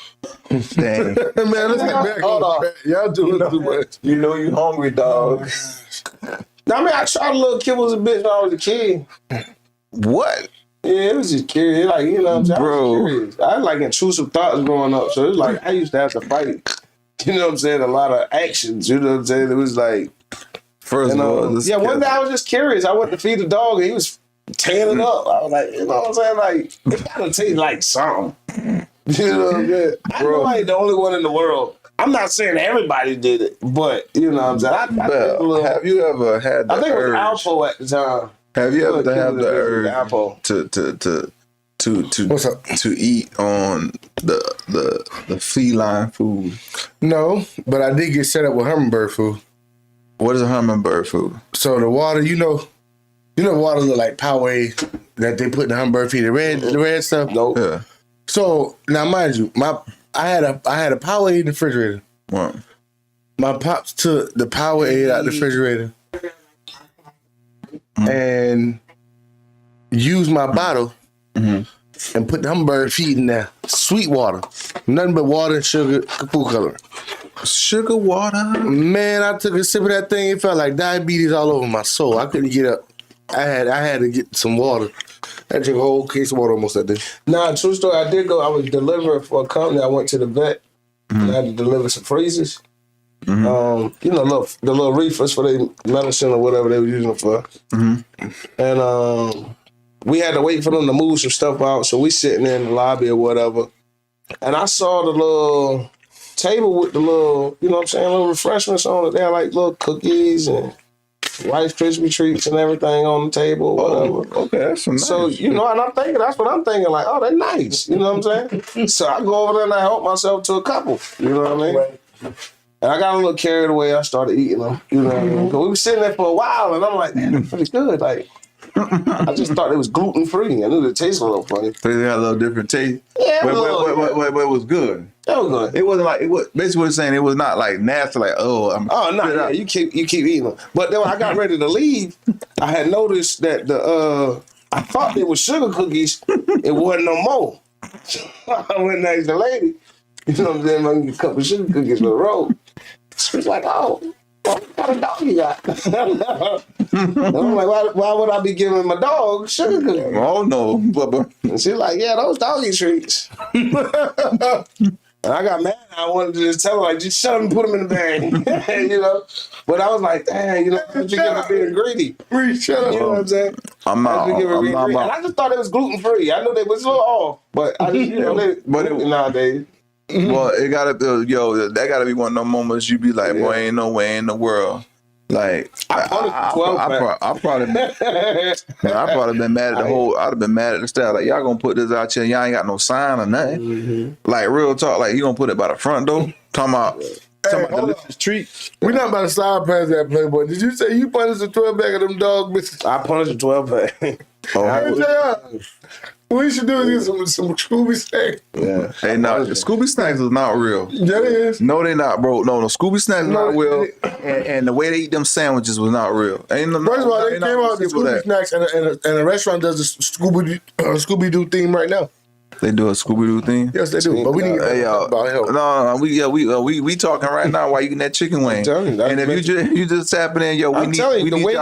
Dang. Man, listen, hold on. Y'all doing too much. You know you hungry, dog. I mean, I tried a little kibbles a bit when I was a kid. What? Yeah, it was just curious. Like, you know what I'm saying? Bro. I was curious. I had like intrusive thoughts growing up. So it was like I used to have to fight. You know what I'm saying? A lot of actions. You know what I'm saying? It was like, first of all, one day I was just curious. I went to feed the dog and he was tearing it up. I was like, you know what I'm saying? Like, it gotta taste like something. You know what I'm saying? I know I ain't the only one in the world. I'm not saying everybody did it, but you know what I'm saying? I think have you ever had the I think urge? it was Alpo at the time. Have you ever had the urge to eat on the feline food? No, but I did get set up with hummingbird food. What is a hummingbird food? So the water, you know, water look like Powerade that they put in the hummingbird feed, the red stuff. Nope. Yeah. So now, mind you, I had a Powerade in the refrigerator. What? My pops took the Powerade out of the refrigerator and used my bottle and put the hummingbird feed in there. Sweet water, nothing but water and sugar, food coloring. Sugar water. Man, I took a sip of that thing. It felt like diabetes all over my soul. I couldn't get up. I had to get some water. I drank a whole case of water almost that day. Nah, true story. I did go. I was delivering for a company. I went to the vet. And I had to deliver some freezers. You know, the little reefers for their medicine or whatever they were using it for. And we had to wait for them to move some stuff out. So we sitting in the lobby or whatever. And I saw the little table with the little, you know what I'm saying, little refreshments on it. They had like little cookies and Rice Krispie treats and everything on the table, whatever. Okay, that's some nice. So, you know, and that's what I'm thinking, like, oh, they're nice. You know what I'm saying? So I go over there and I help myself to a couple. You know what I mean? And I got a little carried away. I started eating them. You know what I mean? Because we were sitting there for a while and I'm like, man, they're pretty good. Like, I just thought it was gluten free. I knew it tasted a little funny. So they had a little different taste. Yeah, but it was good. That was good. It wasn't like basically what it's saying. It was not like nasty. Like no, yeah, you keep eating them. But then when I got ready to leave, I had noticed that I thought they were sugar cookies. It wasn't no more. So I went next to the lady. You know what I'm saying? I get a couple of sugar cookies for the road. She was like, oh. What kind of dog you got? And I'm like, why would I be giving my dog sugar cookies? Oh no, Bubba. And she's like, yeah, those doggy treats. And I got mad. I wanted to just tell her, like, just shut up and put them in the bag. You know? But I was like, dang, you know, I just give her being greedy. Shut up. You know what I'm saying? I'm out. And I just thought it was gluten free. I knew they was a little off, but I just, you know, nowadays. Well, it gotta be, that gotta be one of those moments you be like, boy, ain't no way in the world. Like, I probably been mad at the whole. I'd have been mad at the staff. Like, y'all gonna put this out here? Y'all ain't got no sign or nothing. Mm-hmm. Like, real talk. Like, you gonna put it by the front door? Talking about delicious treat. We're not about to slide past that, Playboy. Did you say you punished a 12 bag of them dog bitches? I punished a 12 pack. What we should do is get some Scooby snacks. Yeah. Hey, no, Scooby snacks is not real. Yeah, it is. No, they not, bro. No, Scooby snacks is not real. And the way they eat them sandwiches was not real. First of all, they came out with Scooby snacks, and a restaurant does the Scooby Doo theme right now. They do a Scooby Doo thing. Yes, they do. But we need to talk about health. No, we talking right now while you getting that chicken wing. And if you just tapping in, we need y'all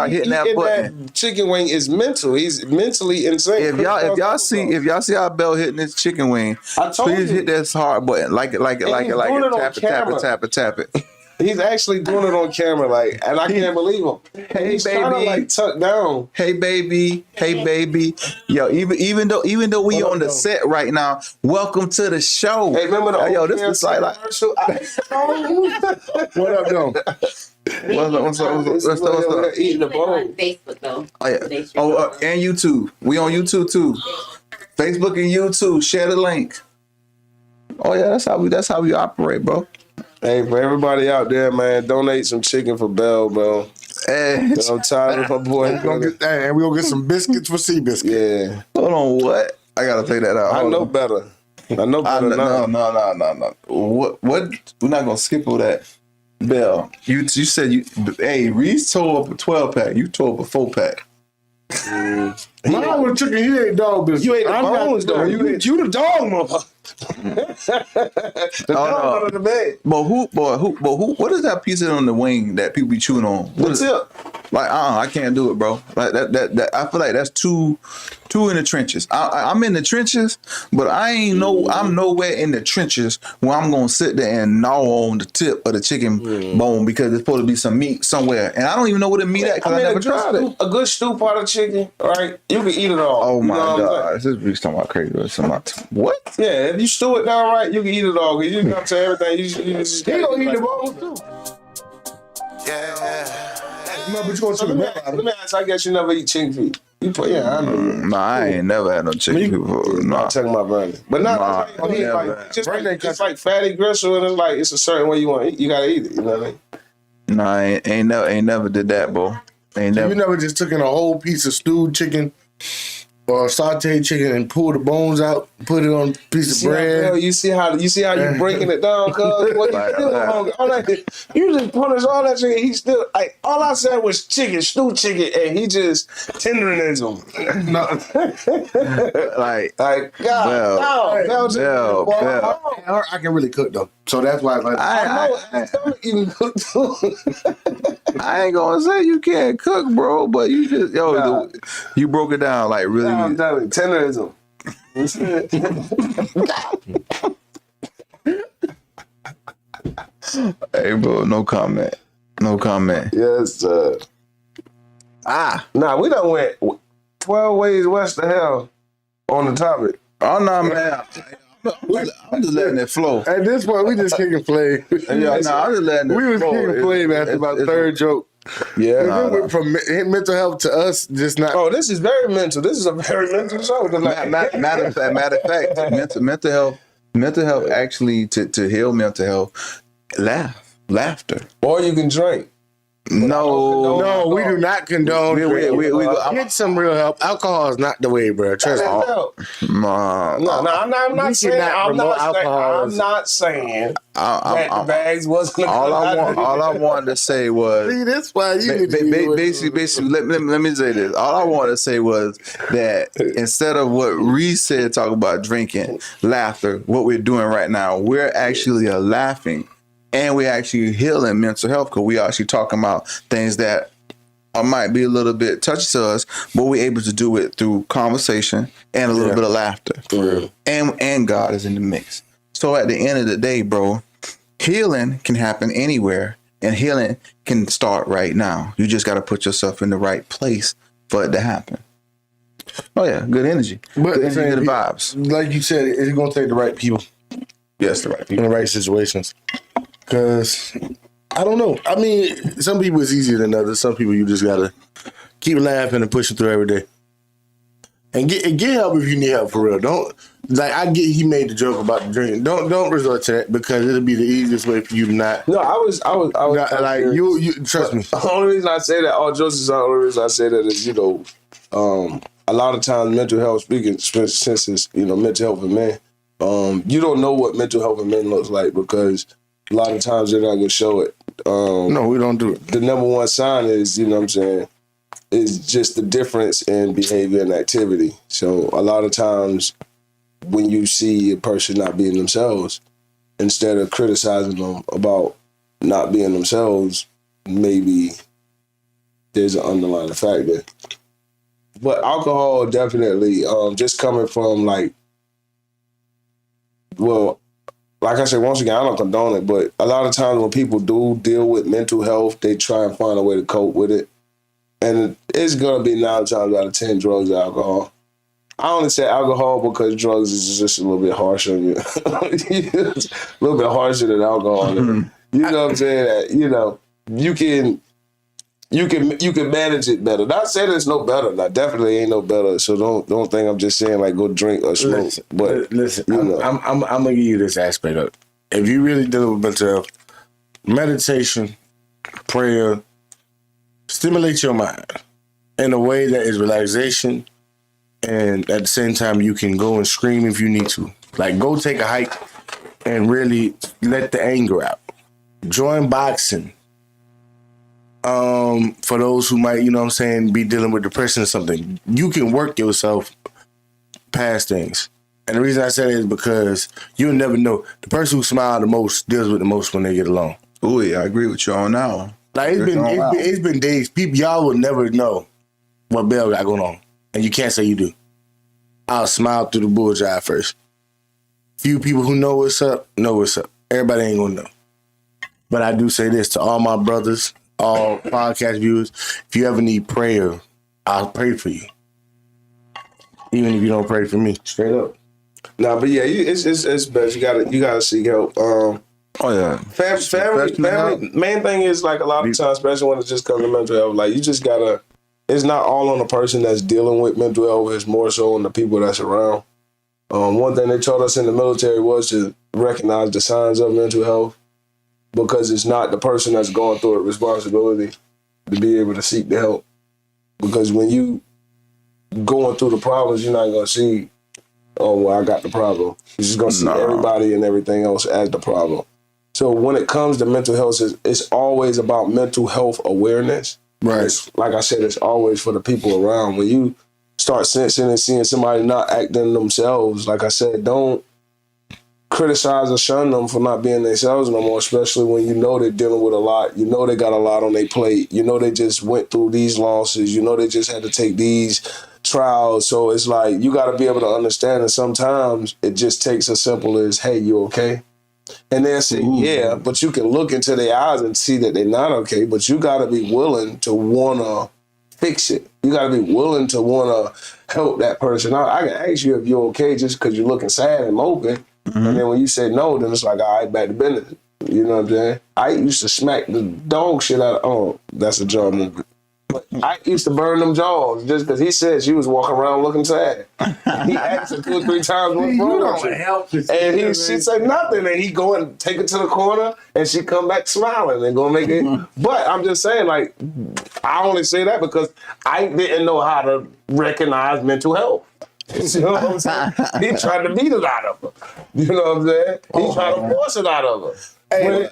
hitting that button. That chicken wing is mental. He's mentally insane. If y'all see our Bell hitting this chicken wing, please hit that hard button. Like it. Tap it. He's actually doing it on camera, like, and I can't believe him. Hey, he's baby. trying to like tuck down. Hey baby. Yo, even though we on the set right now, welcome to the show. Hey, remember the this is like commercial? What up, though? What's up? Eating the bowl. On Facebook though. Oh yeah. And YouTube. We on YouTube too. Facebook and YouTube. Share the link. Oh yeah, that's how we operate, bro. Hey, for everybody out there, man, donate some chicken for Bell, bro. Hey, I'm tired of my boy. And we're going to get some biscuits for Seabiscuit. Yeah. hold on, what? I gotta play that out. I know better. now. No. What? We're not gonna skip all that. Bell, you said Reese tore up a 12-pack. You tore up a 4-pack. Mine with chicken, he ate dog biscuits. You ate the bones, though. You the dog, motherfucker. The dog under the bed. But who? What is that piece on the wing that people be chewing on? What is it? Like, I can't do it, bro. Like that I feel like that's too in the trenches. I'm in the trenches, but I'm nowhere in the trenches where I'm gonna sit there and gnaw on the tip of the chicken bone because there's supposed to be some meat somewhere, and I don't even know what the meat at because I never tried it. A good stew part of chicken, right? You can eat it all. Oh my God, this bitch talking about crazy. What? Yeah, if you stew it down right, you can eat it all. Cause you got to everything. You just He gonna eat the bones too. Yeah. No, but you gonna chew the bell out of Let me ask. I guess you never eat chicken feet. I know. Nah, I ain't never had no chicken before. Nah. I'm talking about Vernon. But it's like fatty gristle, and it's a certain way you want to eat. You gotta eat it. You know what I mean? Nah, I ain't never did that, bro. You never just took in a whole piece of stewed chicken or sauteed chicken and pull the bones out, put it on a piece of bread. You see how you breaking it down, cuz you just punish all that chicken. He still all I said was chicken, stewed chicken, and he just tendering him. I can really cook though, so that's why I ain't gonna say you can't cook, bro, but you just you broke it down like really. Tenderism. Hey, bro, no comment. Yes, sir. Nah, we done went 12 ways west of hell on the topic. Oh no, man. I'm just letting it flow. At this point, we just kicking flame. I'm just letting it flow. We was kicking flame after about third joke. Yeah. It went from mental health to us just not. Oh, this is very mental. This is a very mental show. Matter of fact, mental health actually to heal mental health, laughter. Or you can drink. No, we do not condone. Get some real help. Alcohol is not the way, bro. Trust me. No, I'm not saying that the bags wasn't. All I wanted to say was. See, that's why you basically. Let me say this. All I wanted to say was that instead of what Reese said, talk about drinking, laughter. What we're doing right now, we're actually laughing. And we're actually healing mental health because we actually talking about things that might be a little bit touchy to us, but we're able to do it through conversation and a little bit of laughter. And God is in the mix. So at the end of the day, bro, healing can happen anywhere, and healing can start right now. You just got to put yourself in the right place for it to happen. Oh yeah, good energy. But Good energy, good vibes. like you said, it's gonna take the right people Yes, the right in people. the right situations. Cause I don't know. I mean, some people it's easier than others. Some people you just gotta keep laughing and pushing through every day. And get help if you need help for real. Don't like I get he made the joke about the drinking. Don't resort to that because it'll be the easiest way for you to not. No, I was Not, like you trust me. The only reason I say that, all jokes aside, the only reason I say that is, a lot of times mental health, speaking since it's, mental health in men, you don't know what mental health in men looks like because a lot of times they're not going to show it. No, we don't do it. The number one sign is, is just the difference in behavior and activity. So a lot of times when you see a person not being themselves, instead of criticizing them about not being themselves, maybe there's an underlying factor. But alcohol definitely, just coming from like I said, once again, I don't condone it, but a lot of times when people do deal with mental health, they try and find a way to cope with it. And it's going to be 9 times out of 10 drugs or alcohol. I only say alcohol because drugs is just a little bit harsher on you. It's a little bit harsher than alcohol. You know what I'm saying? That, you can manage it better. Not saying it's no better. Now, definitely ain't no better. So don't think I'm just saying like go drink or smoke. Listen, I'm gonna give you this aspect of it. If you really dealing with mental health, meditation, prayer, stimulate your mind in a way that is relaxation, and at the same time you can go and scream if you need to. Like go take a hike and really let the anger out. Join boxing. For those who might, be dealing with depression or something, you can work yourself past things. And the reason I say that is because you'll never know. The person who smiles the most deals with the most when they get along. Oh yeah, I agree with you on that one. Like it's been days. People, y'all will never know what Bell got going on, and you can't say you do. I'll smile through the bullseye first. Few people who know what's up know what's up. Everybody ain't gonna know. But I do say this to all my brothers, all podcast viewers: if you ever need prayer, I'll pray for you. Even if you don't pray for me, straight up. Nah, but yeah, it's best. You gotta seek help. Oh yeah, family. Main thing is like a lot of times, especially when it just comes to mental health, like you just gotta. It's not all on the person that's dealing with mental health. It's more so on the people that's around. One thing they taught us in the military was to recognize the signs of mental health, because it's not the person that's going through it responsibility to be able to seek the help. Because when you going through the problems, you're not gonna see, oh well, I got the problem. You're just gonna see everybody and everything else as the problem. So when it comes to mental health, it's always about mental health awareness. Right. Like I said, it's always for the people around. When you start sensing and seeing somebody not acting themselves, like I said, don't criticize or shun them for not being themselves no more, especially when you know they're dealing with a lot. You know they got a lot on their plate. You know they just went through these losses. You know they just had to take these trials. So it's like you got to be able to understand that sometimes it just takes as simple as, hey, you okay? And they'll say, yeah, but you can look into their eyes and see that they're not okay, but you got to be willing to want to fix it. You got to be willing to want to help that person out. I can ask you if you're okay just because you're looking sad and moping. And then when you say no, then it's like, all right, back to business. You know what I'm saying? I used to smack the dog shit out of, oh, that's a John movie. But I used to burn them jaws just because he said she was walking around looking sad. He asked her 2 or 3 times what's wrong with you. And she said nothing. And he go and take her to the corner and she come back smiling and go make it. But I'm just saying, like, I only say that because I didn't know how to recognize mental health. You know what I'm saying? He tried to beat it out of her. You know what I'm saying? He tried to force it out of her. Hey,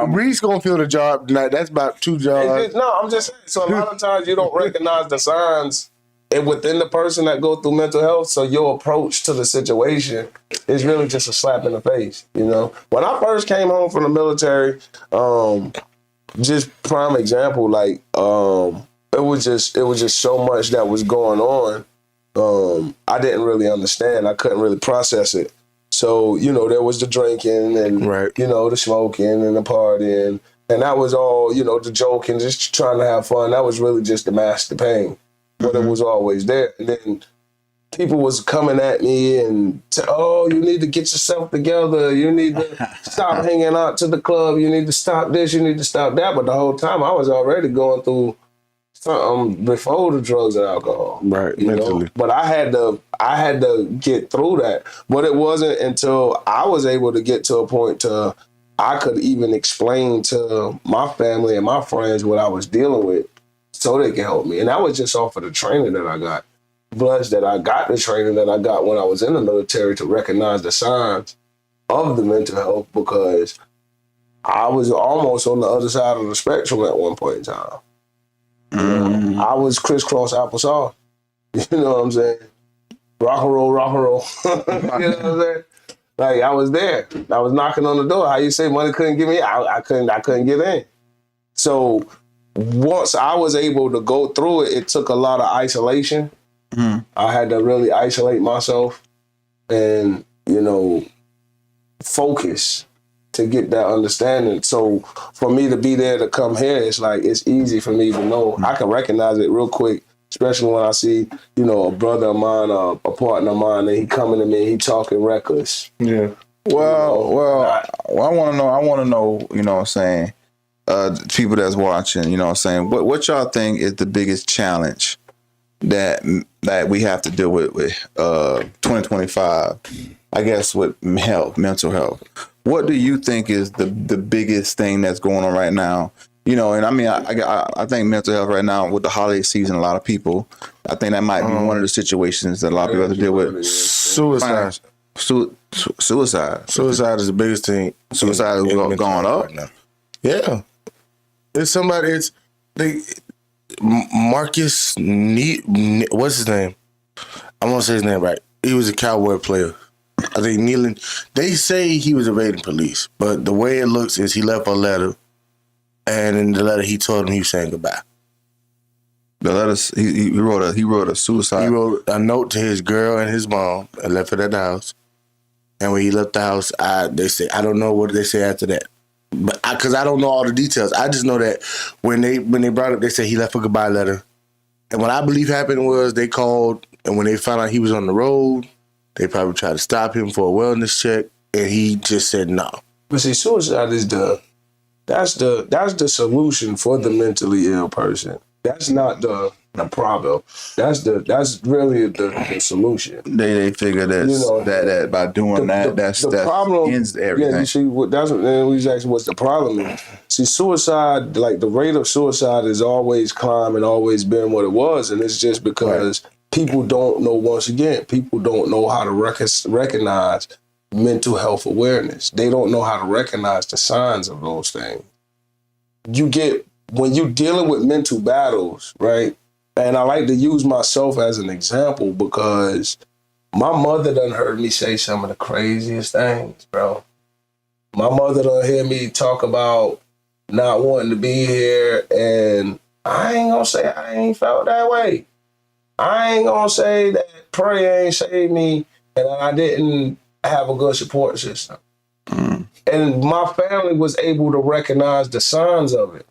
Reese gonna feel the job tonight. That's about 2 jobs. No, I'm just saying. So a lot of times you don't recognize the signs within the person that go through mental health. So your approach to the situation is really just a slap in the face. You know, when I first came home from the military, just prime example, like it was just so much that was going on. I didn't really understand. I couldn't really process it. So, there was the drinking and, the smoking and the partying. And that was all, the joking, just trying to have fun. That was really just to mask the pain. But it was always there. And then people was coming at me and you need to get yourself together. You need to stop hanging out to the club. You need to stop this. You need to stop that. But the whole time I was already going through something before the drugs and alcohol. Right, mentally. But I had to get through that. But it wasn't until I was able to get to a point to I could even explain to my family and my friends what I was dealing with so they can help me. And that was just off of the training that I got. Blessed that I got the training that I got when I was in the military to recognize the signs of the mental health, because I was almost on the other side of the spectrum at one point in time. I was crisscross applesauce. You know what I'm saying? Rock and roll, rock and roll. You know what I'm saying? Like, I was there. I was knocking on the door. How you say money couldn't get me? I couldn't get in. So once I was able to go through it, it took a lot of isolation. I had to really isolate myself and, focus to get that understanding. So for me to be there to come here, it's like, it's easy for me to know. I can recognize it real quick, especially when I see, a brother of mine, a partner of mine, and he coming to me, he talking reckless. Yeah. Well, I want to know, what I'm saying, people that's watching, what I'm saying, what y'all think is the biggest challenge that we have to deal with 2025, I guess, with mental health? What do you think is the biggest thing that's going on right now? And I mean, I think mental health right now with the holiday season, a lot of people, I think that might be one of the situations that a lot of people have to deal with. Suicide. Suicide. Suicide is the biggest thing. Suicide is going up. Right now. Yeah. Marcus, what's his name? I want to say his name right. He was a Cowboy player. I think kneeling. They say he was evading police, but the way it looks is he left a letter, and in the letter he told him he was saying goodbye. The letter, he wrote a suicide. He wrote a note to his girl and his mom and left it at the house. And when he left the house, they say, I don't know what they say after that, but because I don't know all the details. I just know that when they brought up, they said he left a goodbye letter. And what I believe happened was they called, and when they found out he was on the road, they probably tried to stop him for a wellness check, and he just said no. But see, suicide is that's the solution for the mentally ill person. That's not the problem. That's really the solution. They figure that by doing that problem ends everything. Yeah, you see, that's what we was asking what's the problem is. See, suicide, like the rate of suicide is always climbing, always been what it was, and it's just because people don't know. Once again, people don't know how to recognize mental health awareness. They don't know how to recognize the signs of those things. When you're dealing with mental battles, right? And I like to use myself as an example because my mother done heard me say some of the craziest things, bro. My mother done hear me talk about not wanting to be here, and I ain't gonna say I ain't felt that way. I ain't gonna say that prayer ain't saved me and I didn't have a good support system. And my family was able to recognize the signs of it.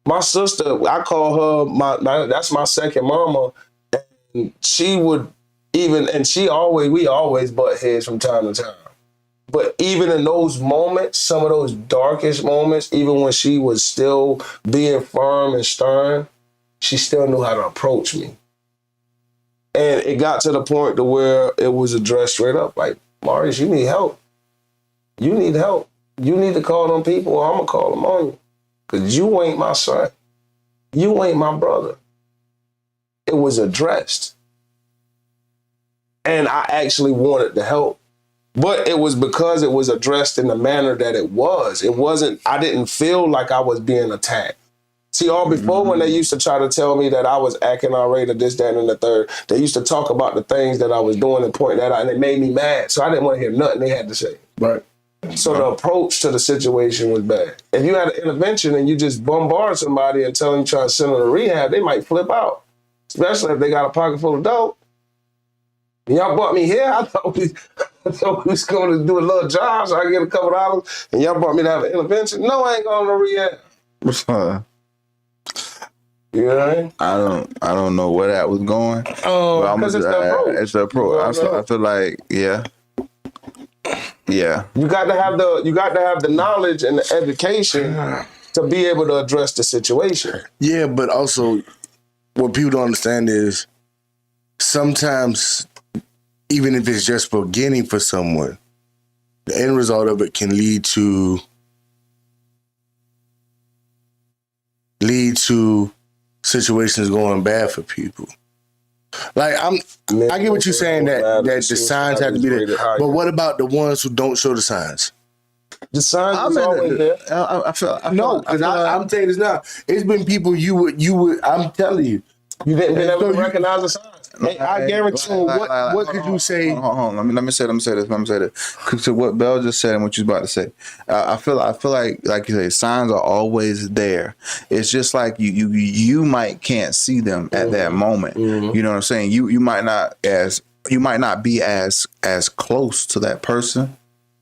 My sister, I call her that's my second mama, and she would we always butt heads from time to time. But even in those moments, some of those darkest moments, even when she was still being firm and stern, she still knew how to approach me. And it got to the point to where it was addressed straight up, like, Marius, you need help. You need help. You need to call them people or I'm going to call them on you. Because you ain't my son. You ain't my brother. It was addressed. And I actually wanted to help. But it was because it was addressed in the manner that it was. It wasn't, I didn't feel like I was being attacked. See, all before when they used to try to tell me that I was acting irate or this, that, and the third, they used to talk about the things that I was doing and point that out, and it made me mad. So I didn't want to hear nothing they had to say. Right. So the approach to the situation was bad. If you had an intervention and you just bombard somebody and tell them you try to send them to rehab, they might flip out, especially if they got a pocket full of dope. And y'all brought me here, I thought So we was going to do a little job so I get a couple dollars, and y'all brought me to have an intervention. No, I ain't going to rehab. You know what I mean? I don't know where that was going. Because it's the approach. It's the approach. I feel like, yeah. You got to have the knowledge and the education to be able to address the situation. Yeah, but also what people don't understand is sometimes, even if it's just beginning for someone, the end result of it can lead to situations going bad for people. Like I get what you're saying that the signs have to be there, but what about the ones who don't show the signs? The signs is always there. I feel Because I'm telling you this now. It's been people you would. I'm telling you. You didn't been able to recognize the signs. Hey, I guarantee you. What could you say? Hold on. Let me say this. To what Bell just said and what you was about to say. I feel like you say, signs are always there. It's just like you might can't see them at that moment. You know what I'm saying? You might not be as close to that person,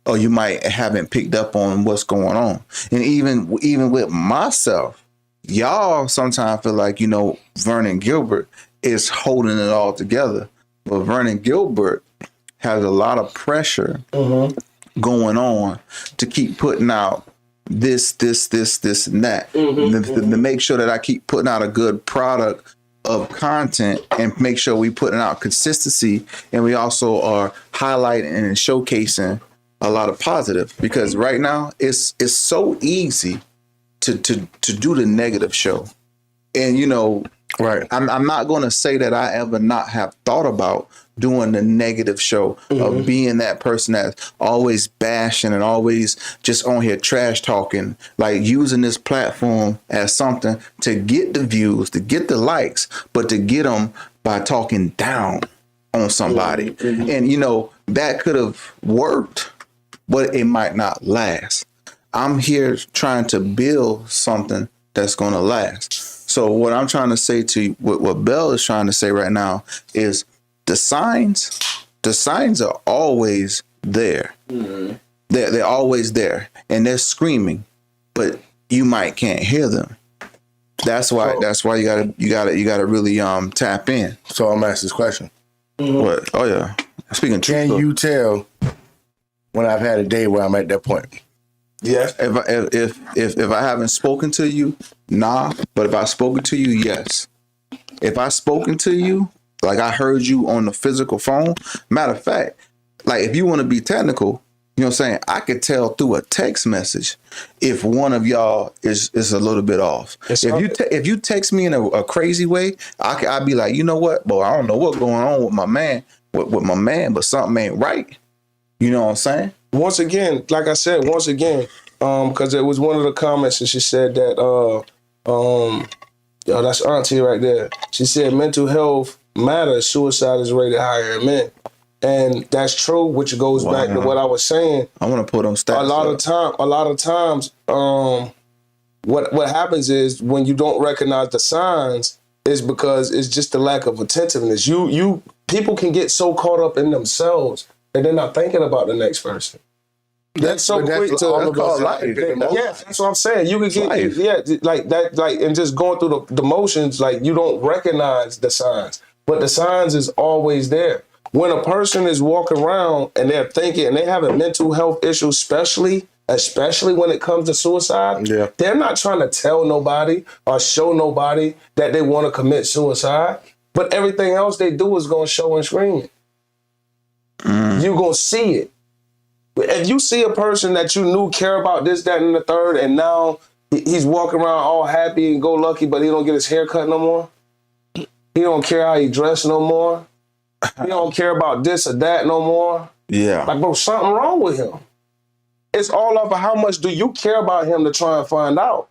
or you might haven't picked up on what's going on. And even with myself, y'all sometimes feel like, Vernon Gilbert is holding it all together. But Vernon Gilbert has a lot of pressure going on to keep putting out this, and that. To make sure that I keep putting out a good product of content and make sure we putting out consistency, and we also are highlighting and showcasing a lot of positive, because right now it's so easy to do the negative show. And right, I'm not going to say that I ever not have thought about doing the negative show of being that person that's always bashing and always just on here trash talking, like using this platform as something to get the views, to get the likes, but to get them by talking down on somebody. And that could have worked, but it might not last. I'm here trying to build something that's going to last. So what I'm trying to say to you, what Bell is trying to say right now is the signs are always there. They're always there, and they're screaming, but you might can't hear them. That's why you gotta really tap in. So I'm asking this question. What? Oh yeah. Speaking truth. Can you tell when I've had a day where I'm at that point? Yeah. If I haven't spoken to you, nah. But if I've spoken to you, yes. If I've spoken to you, like I heard you on the physical phone. Matter of fact, like if you want to be technical, you know what I'm saying, I could tell through a text message if one of y'all is a little bit off. If you text me in a crazy way, I'd be like, you know what, boy, I don't know what's going on with my man, but something ain't right. You know what I'm saying? Once again, like I said, because it was one of the comments, and she said that, that's Auntie right there. She said mental health matters. Suicide is rated higher in men, and that's true. Which goes back to what I was saying. I want to put on stats. A lot of times, what happens is when you don't recognize the signs, is because it's just the lack of attentiveness. People can get so caught up in themselves and they're not thinking about the next person. That's so quick to all about life. Yeah, that's what I'm saying. You can get like that, and just going through the motions, like you don't recognize the signs, but the signs is always there. When a person is walking around and they're thinking and they have a mental health issue, especially when it comes to suicide, they're not trying to tell nobody or show nobody that they want to commit suicide, but everything else they do is going to show and scream it. You're going to see it. If you see a person that you knew care about this, that, and the third, and now he's walking around all happy and go lucky, but he don't get his hair cut no more. He don't care how he dressed no more. He don't care about this or that no more. Yeah. Like, bro, something wrong with him. It's all off of how much do you care about him to try and find out.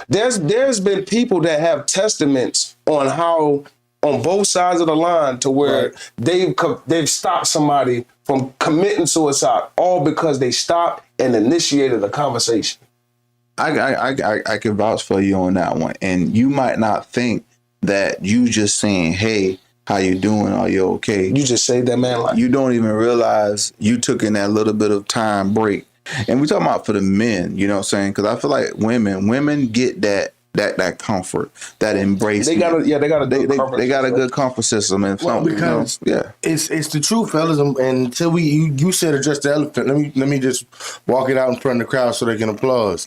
There's been people that have testaments on how, on both sides of the line, to where they've stopped somebody from committing suicide, all because they stopped and initiated a conversation. I can vouch for you on that one. And you might not think that you just saying, hey, how you doing? Are you okay? You just saved that man life. You don't even realize you took in that little bit of time break. And we talking about for the men, you know what I'm saying? Because I feel like women get that comfort, that embrace. They got a good comfort system, and because it's the truth, fellas. And until you said address the elephant, let me just walk it out in front of the crowd so they can applaud.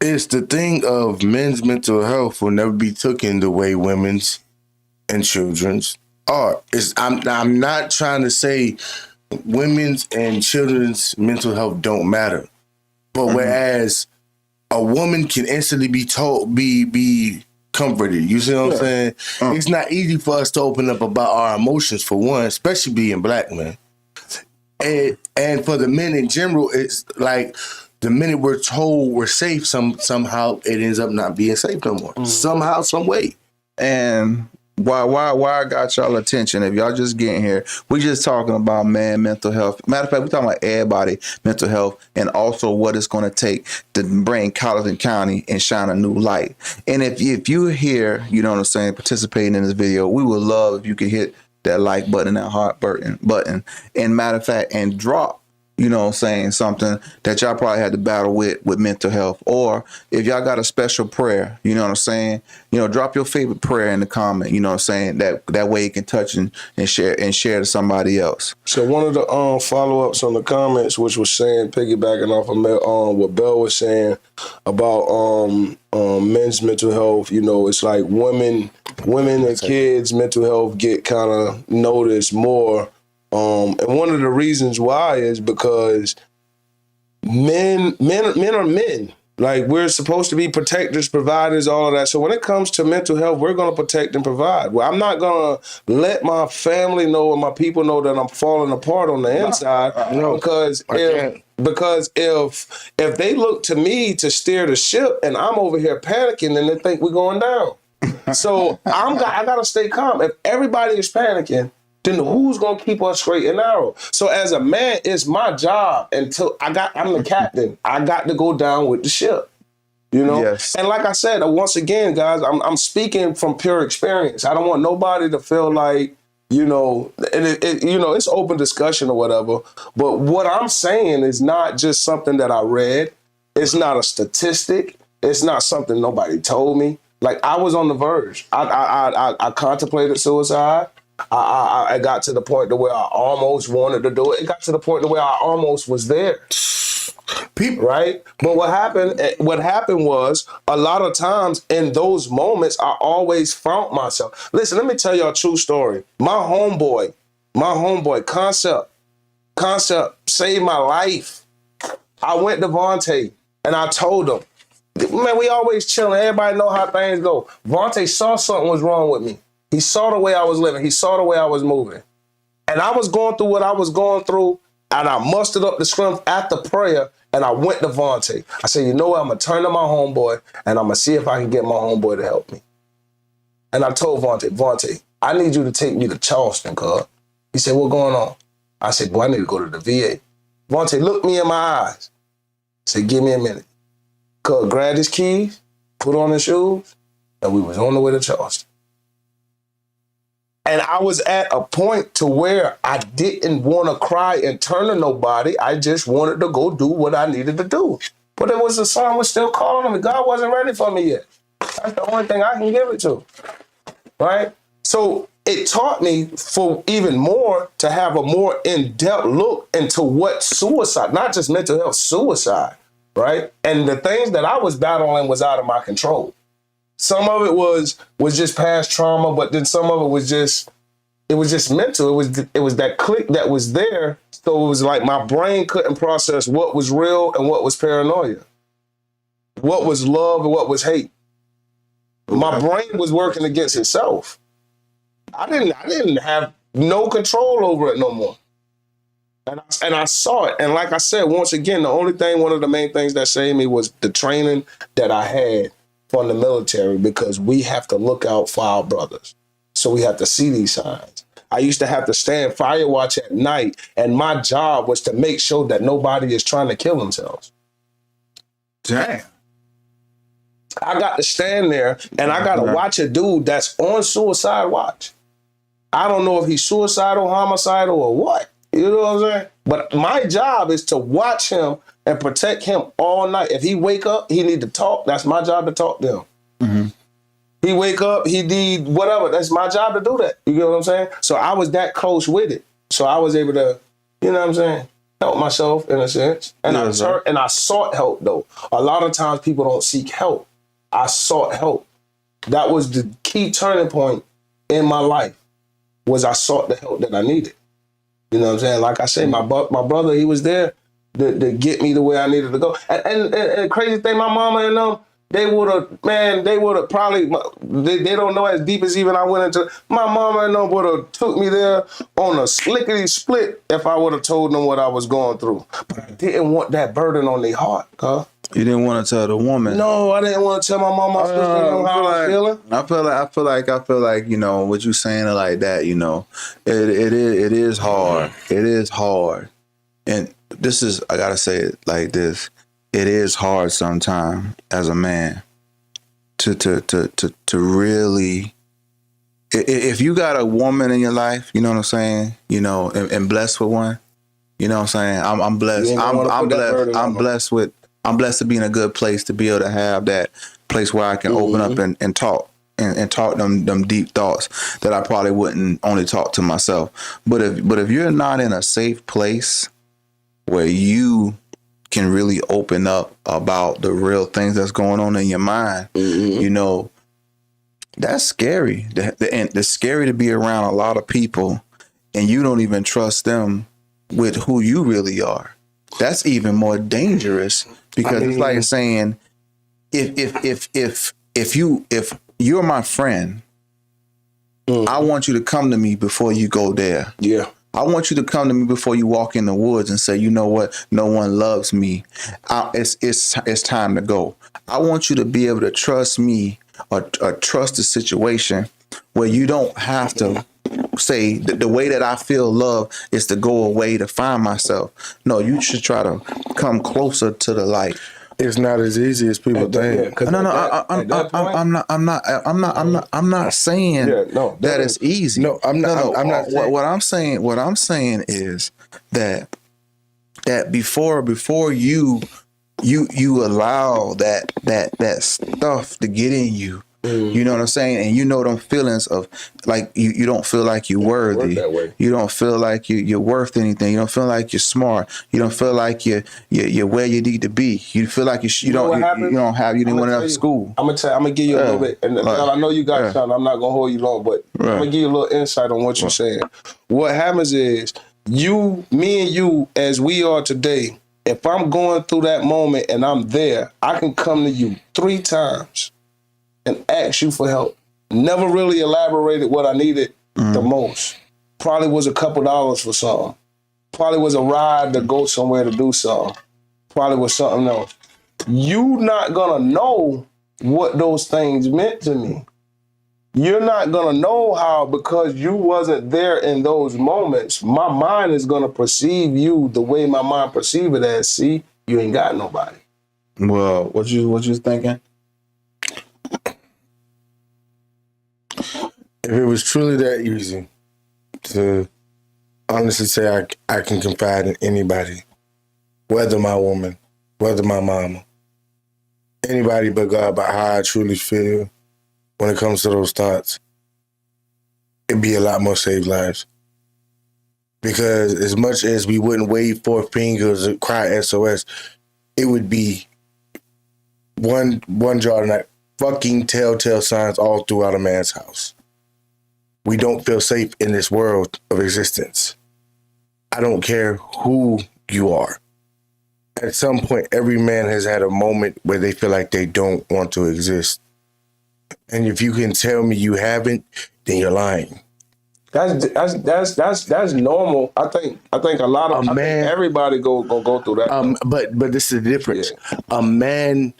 It's the thing of men's mental health will never be taken the way women's and children's are. I'm not trying to say women's and children's mental health don't matter, but whereas a woman can instantly be told, be comforted. You see what I'm saying? It's not easy for us to open up about our emotions, for one, especially being black men. And for the men in general, it's like the minute we're told we're safe, somehow it ends up not being safe no more. Somehow, some way. And why I got y'all attention, if y'all just getting here, we just talking about mental health. Matter of fact, we talking about everybody mental health, and also what it's going to take to bring Colleton County and shine a new light. And if you're here, you know what I'm saying, participating in this video, we would love if you could hit that like button, that heart button, and matter of fact, and drop, you know what I'm saying, something that y'all probably had to battle with mental health. Or if y'all got a special prayer, you know what I'm saying, drop your favorite prayer in the comment, you know what I'm saying, that way it can touch and share to somebody else. So one of the follow-ups on the comments, which was saying, piggybacking off of what Bell was saying about men's mental health, it's like women and kids' mental health get kind of noticed more. And one of the reasons why is because men are men. Like, we're supposed to be protectors, providers, all of that. So when it comes to mental health, we're going to protect and provide. Well, I'm not going to let my family know and my people know that I'm falling apart on the inside. Because if they look to me to steer the ship and I'm over here panicking, then they think we're going down. So I got to stay calm. If everybody is panicking, then who's going to keep us straight and narrow? So as a man, it's my job I'm the captain. I got to go down with the ship, Yes. And like I said, once again, guys, I'm speaking from pure experience. I don't want nobody to feel like, and it's open discussion or whatever. But what I'm saying is not just something that I read. It's not a statistic. It's not something nobody told me. Like, I was on the verge. I contemplated suicide. I got to the point to where I almost wanted to do it. It got to the point to where I almost was there. People, right? But what happened was, a lot of times in those moments, I always found myself. Listen, let me tell y'all a true story. My homeboy, Concept saved my life. I went to Vontae and I told him, man, we always chilling. Everybody know how things go. Vontae saw something was wrong with me. He saw the way I was living. He saw the way I was moving. And I was going through what I was going through, and I mustered up the strength after prayer, and I went to Vontae. I said, you know what? I'm going to turn to my homeboy, and I'm going to see if I can get my homeboy to help me. And I told Vontae, I need you to take me to Charleston, cuz. He said, what's going on? I said, boy, I need to go to the VA. Vontae looked me in my eyes. Said, give me a minute. Cuz grabbed his keys, put on his shoes, and we was on the way to Charleston. And I was at a point to where I didn't want to cry and turn to nobody. I just wanted to go do what I needed to do. But it was the song was still calling me. God wasn't ready for me yet. That's the only thing I can give it to. Right? So it taught me for even more to have a more in-depth look into what suicide, not just mental health, suicide, right? And the things that I was battling was out of my control. Some of it was just past trauma, but then some of it was just mental. It was that click that was there. So it was like my brain couldn't process what was real and what was paranoia, what was love and what was hate. My brain was working against itself. I didn't have no control over it no more. And I saw it. And like I said, once again, one of the main things that saved me was the training that I had from the military, because we have to look out for our brothers. So we have to see these signs. I used to have to stand fire watch at night, and my job was to make sure that nobody is trying to kill themselves. Damn. I got to stand there and I got to watch a dude that's on suicide watch. I don't know if he's suicidal, homicidal, or what. You know what I'm saying? But my job is to watch him and protect him all night. If he wake up, he need to talk. That's my job to talk to him. Mm-hmm. He wake up, he need whatever. That's my job to do that. You get what I'm saying? So I was that close with it. So I was able to, you know what I'm saying, help myself in a sense. And I sought help though. A lot of times people don't seek help. I sought help. That was the key turning point in my life. Was I sought the help that I needed. You know what I'm saying? Like I say, my brother, he was there to get me the way I needed to go. And the crazy thing, my mama and them, they would have probably, they don't know as deep as even I went into. My mama and them would have took me there on a slickety split if I would have told them what I was going through. But I didn't want that burden on their heart, huh? You didn't want to tell the woman. No, I didn't want to tell my mama how I was feeling. I feel like, you know, what you saying it like that, you know, it is hard. It is hard. And this is, I gotta say it like this. It is hard sometimes as a man to really, if you got a woman in your life, you know what I'm saying, you know, and blessed with one, you know what I'm saying. I'm blessed. I'm blessed to be in a good place to be able to have that place where I can open up and talk and talk them deep thoughts that I probably wouldn't only talk to myself. But if you're not in a safe place where you can really open up about the real things that's going on in your mind, you know, that's scary. And it's scary to be around a lot of people and you don't even trust them with who you really are. That's even more dangerous because it's like saying, if you're my friend, I want you to come to me before you go there. Yeah. I want you to come to me before you walk in the woods and say, you know what? No one loves me. It's time to go. I want you to be able to trust me or trust the situation where you don't have to say the way that I feel love is to go away to find myself. No, you should try to come closer to the light. It's not as easy as people think. I'm not saying that it's easy. No, I'm not. I'm not. What I'm saying is that before you allow that stuff to get in you. You know what I'm saying? And you know them feelings of like you don't feel like you're worthy. You don't feel like you're worth anything. You don't feel like you're smart. You don't feel like you're where you need to be. You feel like you didn't want enough school. I'm gonna give you a little bit. And I know you got something. I'm not gonna hold you long, but I'm gonna give you a little insight on what you're saying. What happens is me and you, as we are today. If I'm going through that moment and I'm there, I can come to you 3 times. And ask you for help. Never really elaborated what I needed the most. Probably was a couple dollars for something. Probably was a ride to go somewhere to do something. Probably was something else. You not gonna know what those things meant to me. You're not gonna know how, because you wasn't there in those moments. My mind is gonna perceive you the way my mind perceive it as. See, you ain't got nobody. Well, what you thinking? If it was truly that easy to honestly say I can confide in anybody, whether my woman, whether my mama, anybody but God, about how I truly feel when it comes to those thoughts, it'd be a lot more saved lives. Because as much as we wouldn't wave 4 fingers or cry SOS, it would be one jar tonight, fucking telltale signs all throughout a man's house. We don't feel safe in this world of existence. I don't care who you are. At some point, every man has had a moment where they feel like they don't want to exist. And if you can tell me you haven't, then you're lying. That's normal. I think a lot of I think everybody go through that. But this is the difference. Yeah. A man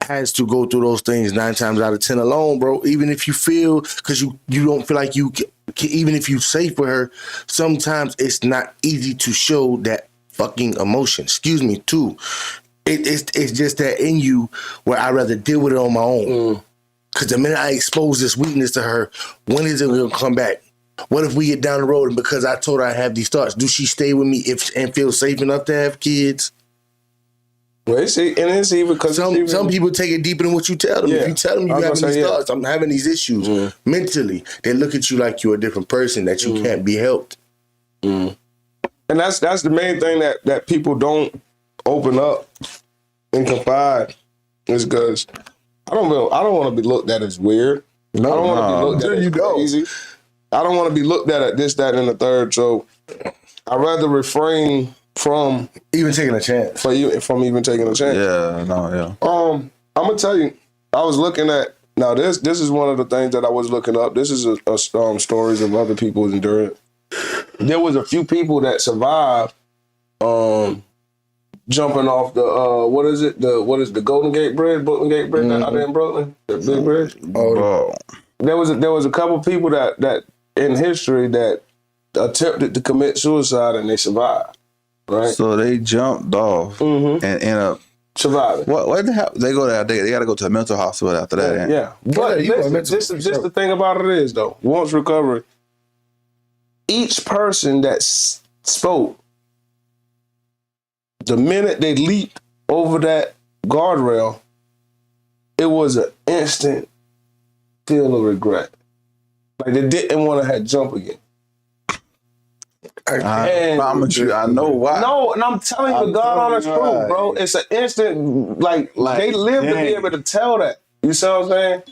has to go through those things 9 times out of 10 alone, bro. Even if you feel, because you don't feel like you can, even if you're safe with her, sometimes it's not easy to show that fucking emotion. Excuse me, too. It's just that in you where I'd rather deal with it on my own. Because the minute I expose this weakness to her, when is it going to come back? What if we get down the road and because I told her I have these thoughts, do she stay with me and feel safe enough to have kids? Well, it's even because some people take it deeper than what you tell them. Yeah. If you tell them you having these thoughts, I'm having these issues mentally, they look at you like you're a different person, that you can't be helped. And that's the main thing that people don't open up and confide, is because I don't want to be looked at as weird. I don't want to be looked at as crazy. I don't want to be looked at this, that, and the third. So I'd rather refrain from even taking a chance. From even taking a chance. Yeah, no, yeah. I'm gonna tell you, I was looking at, now this is one of the things that I was looking up. This is stories of other people's endurance. There was a few people that survived jumping off the what is the Golden Gate Bridge, Brooklyn Gate Bridge out there in Brooklyn, the big bridge. Oh, There was a couple people that in history that attempted to commit suicide and they survived. Right. So they jumped off and end up surviving. What the hell? They go there. They got to go to a mental hospital after that. Yeah. But this is just the thing about it is though. Once recovery, each person that spoke, the minute they leaped over that guardrail, it was an instant feel of regret. Like they didn't want to have jump again. I promise you, I know why. No, and I'm telling you, God honest truth, bro. It's an instant, like they live to be able to tell that. You see what I'm saying?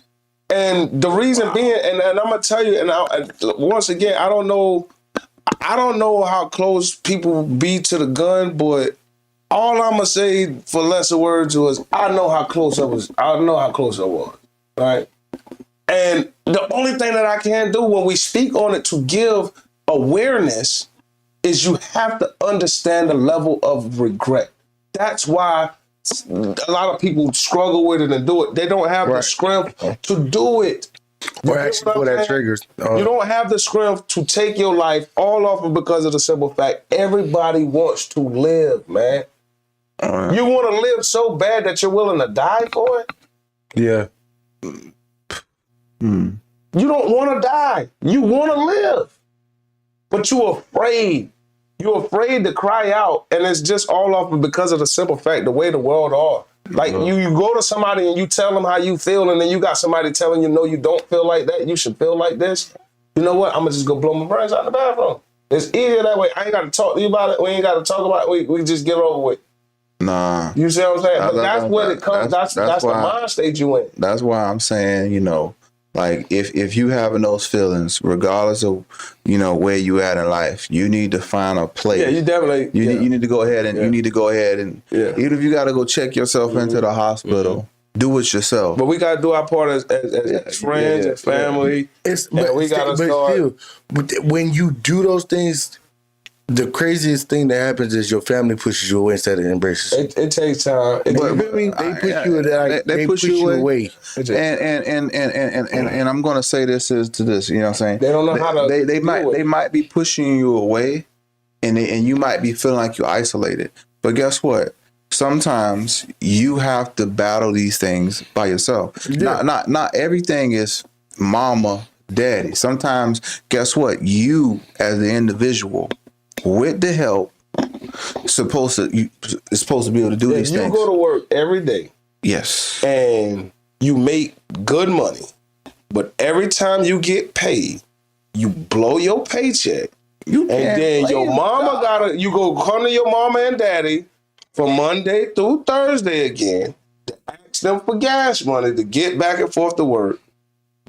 And the reason being, and I'm gonna tell you, and once again, I don't know how close people be to the gun, but all I'm gonna say for lesser words was, I know how close I was. Right? And the only thing that I can do when we speak on it to give awareness is you have to understand the level of regret. That's why a lot of people struggle with it and do it. They don't have the strength to do it. Or actually pull that triggers. You don't have the strength to take your life all off of because of the simple fact everybody wants to live, man. You want to live so bad that you're willing to die for it? Yeah. You don't want to die. You want to live. But you're afraid. You're afraid to cry out. And it's just all off because of the simple fact, the way the world are. Like you go to somebody and you tell them how you feel, and then you got somebody telling you, no, you don't feel like that. You should feel like this. You know what? I'm going to just go blow my brains out in the bathroom. It's easier that way. I ain't got to talk to you about it. We ain't got to talk about it. We just get over with. Nah. You see what I'm saying? But that's what it comes. That's the mind state you in. That's why I'm saying, like if you having those feelings, regardless of where you at in life, you need to find a place. Yeah, you definitely. You need to go ahead and even if you got to go check yourself into the hospital, do it yourself. But we got to do our part as friends and family. We got to start. But when you do those things, the craziest thing that happens is your family pushes you away instead of embraces you. It takes time. They push you away. And I'm gonna say this to this. You know what I'm saying? They don't know how to. They might be pushing you away, and you might be feeling like you're isolated. But guess what? Sometimes you have to battle these things by yourself. Yeah. Not everything is mama, daddy. Sometimes, guess what? You as the individual, with the help, is supposed to be able to do these things. You go to work every day. Yes. And you make good money. But every time you get paid, you blow your paycheck. And then your mama you go come to your mama and daddy from Monday through Thursday again to ask them for gas money to get back and forth to work.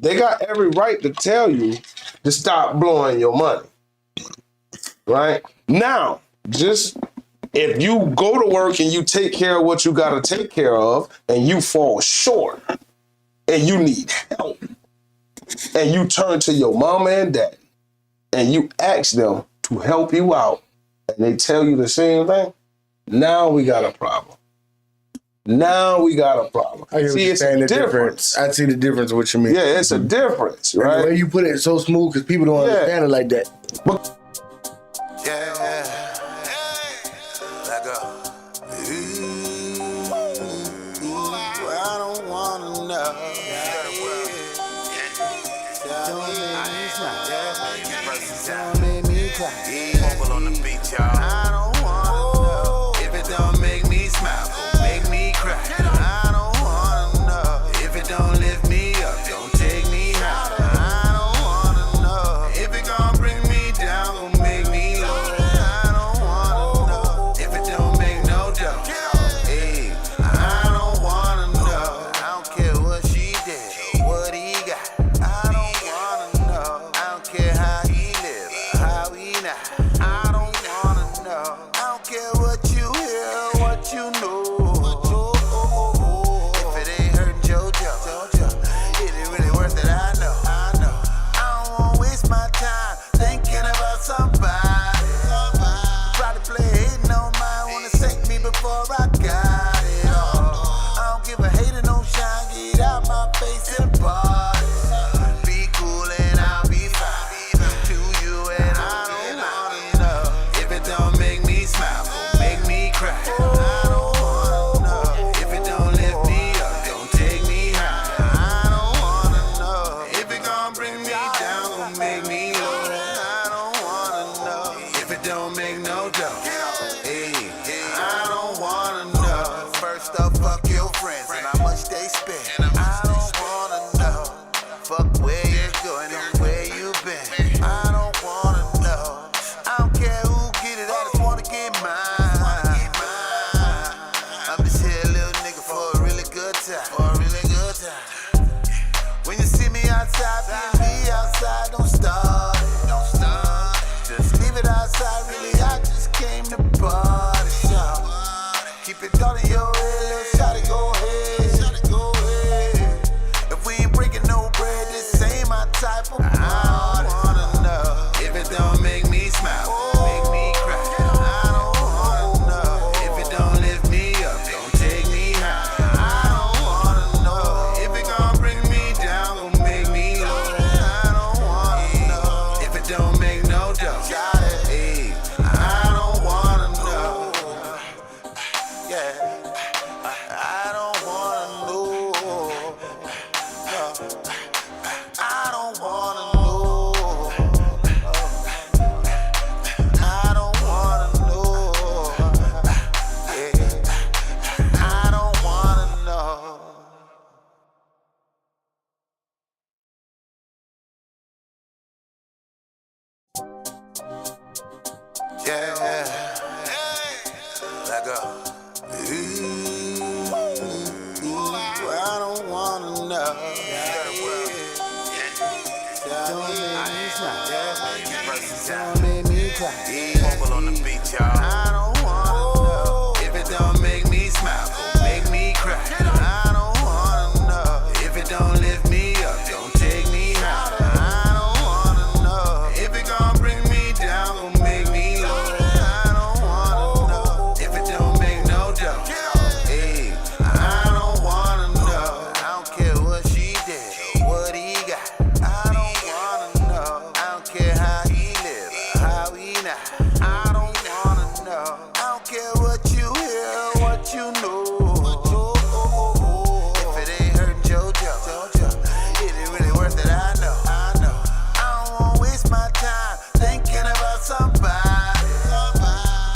They got every right to tell you to stop blowing your money. Right? Now, just if you go to work and you take care of what you got to take care of and you fall short and you need help and you turn to your mama and daddy and you ask them to help you out and they tell you the same thing, now we got a problem. I see it's a difference. I see the difference what you mean. Yeah, it's a difference, right? And the way you put it so smooth because people don't understand it like that. Let go. I don't wanna know. time. Make me cry. Mobile on the beach, y'all. I don't wanna know if it don't make me smile, make me cry. I don't wanna know if it don't lift me up, don't take me high. I don't wanna know if it gon' bring me down, gon' make me low. I don't wanna know if it don't make no dough. Hey, I don't wanna know. I don't care what she did or what he got. I don't wanna know. I don't care how he live or how he not. I don't wanna know. I don't care what you hear, what you know. If it ain't hurting JoJo, it ain't really worth it. I know. I don't wanna waste my time thinking about somebody. Probably play hating on mine, wanna sink me before I got it all. I don't give a hater no shine, get out my face and party. Be cool and I'll be fine to you, and I don't wanna know if it don't make me smile, make me cry. I don't wanna know if it don't lift me up, don't take me high. I don't wanna know if it gon' bring me down, gon' make me low. I don't wanna know if it don't make no dough. Hey, I don't wanna know. First up, fuck your friends and how much they spend. I don't wanna know. Fuck where you're going and where you been. I don't wanna know. I don't care who get it, I just wanna get mine. I'm just here, little nigga, for a really good time. When you see me outside, be outside, don't start it. Just leave it outside, really, I just came to party, y'all. Keep it all in your head, little shawty, go ahead. If we ain't breaking no bread, this ain't my type of party. I don't wanna know if it don't make me smile, make me cry. I don't wanna know if it don't lift me up, don't take me high. I don't wanna know if it gon' bring me down, gon' make me low. I don't wanna know if it don't make no dough. Hey, I don't wanna know. Yeah, I don't wanna know. No, I don't wanna know. I don't wanna know. Yeah, I don't wanna know. Yeah, let go. I don't wanna know. Don't make me cry. Mobile on the beach, y'all. I don't wanna know if it don't make me smile, make me cry. I don't wanna know if it don't lift me up, don't take me high. I don't wanna know if it gon' bring me down, gon' make me low. I don't wanna know if it don't make no dough. Hey, I don't wanna know. I don't care what she did or what he got. I don't wanna know. I don't care how he live or how he not. I don't wanna know. I don't care what you hear, what you know. If it ain't hurting JoJo, it ain't really worth it. I know. I don't wanna waste my time thinking about somebody.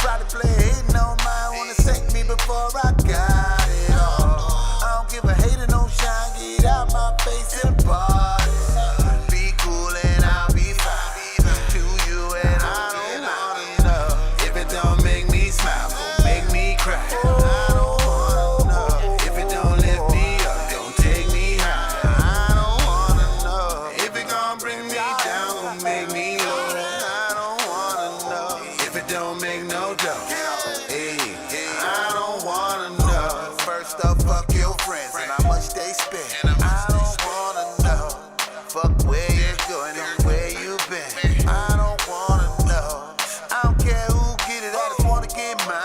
Probably play hating on mine, wanna sink me before I got it all. I don't give a hater no shine, get out my face and party. Be cool and I'll be fine to you, and I don't wanna know if it don't make me smile, make me cry. I don't wanna know if it don't lift me up, don't take me high. I don't wanna know if it gon' bring me down, gon' make me low. I don't wanna know if it don't make no dough. Hey, I don't wanna know. First up, fuck your friends and how much they spend. I don't wanna know. Fuck where you're going and where you been. I don't wanna know. I don't care who get it, I just wanna get mine.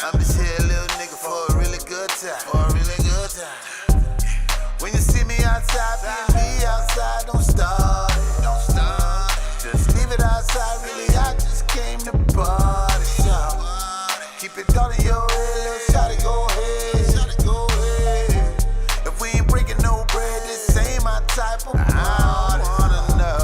I'm just here, little nigga, for a really good time. When you see me outside, be outside, don't start it. Just leave it outside, really, I just came to party, y'all. Keep it all in your head, little shawty, go ahead. If we ain't breaking no bread, this ain't my type of party. I don't wanna know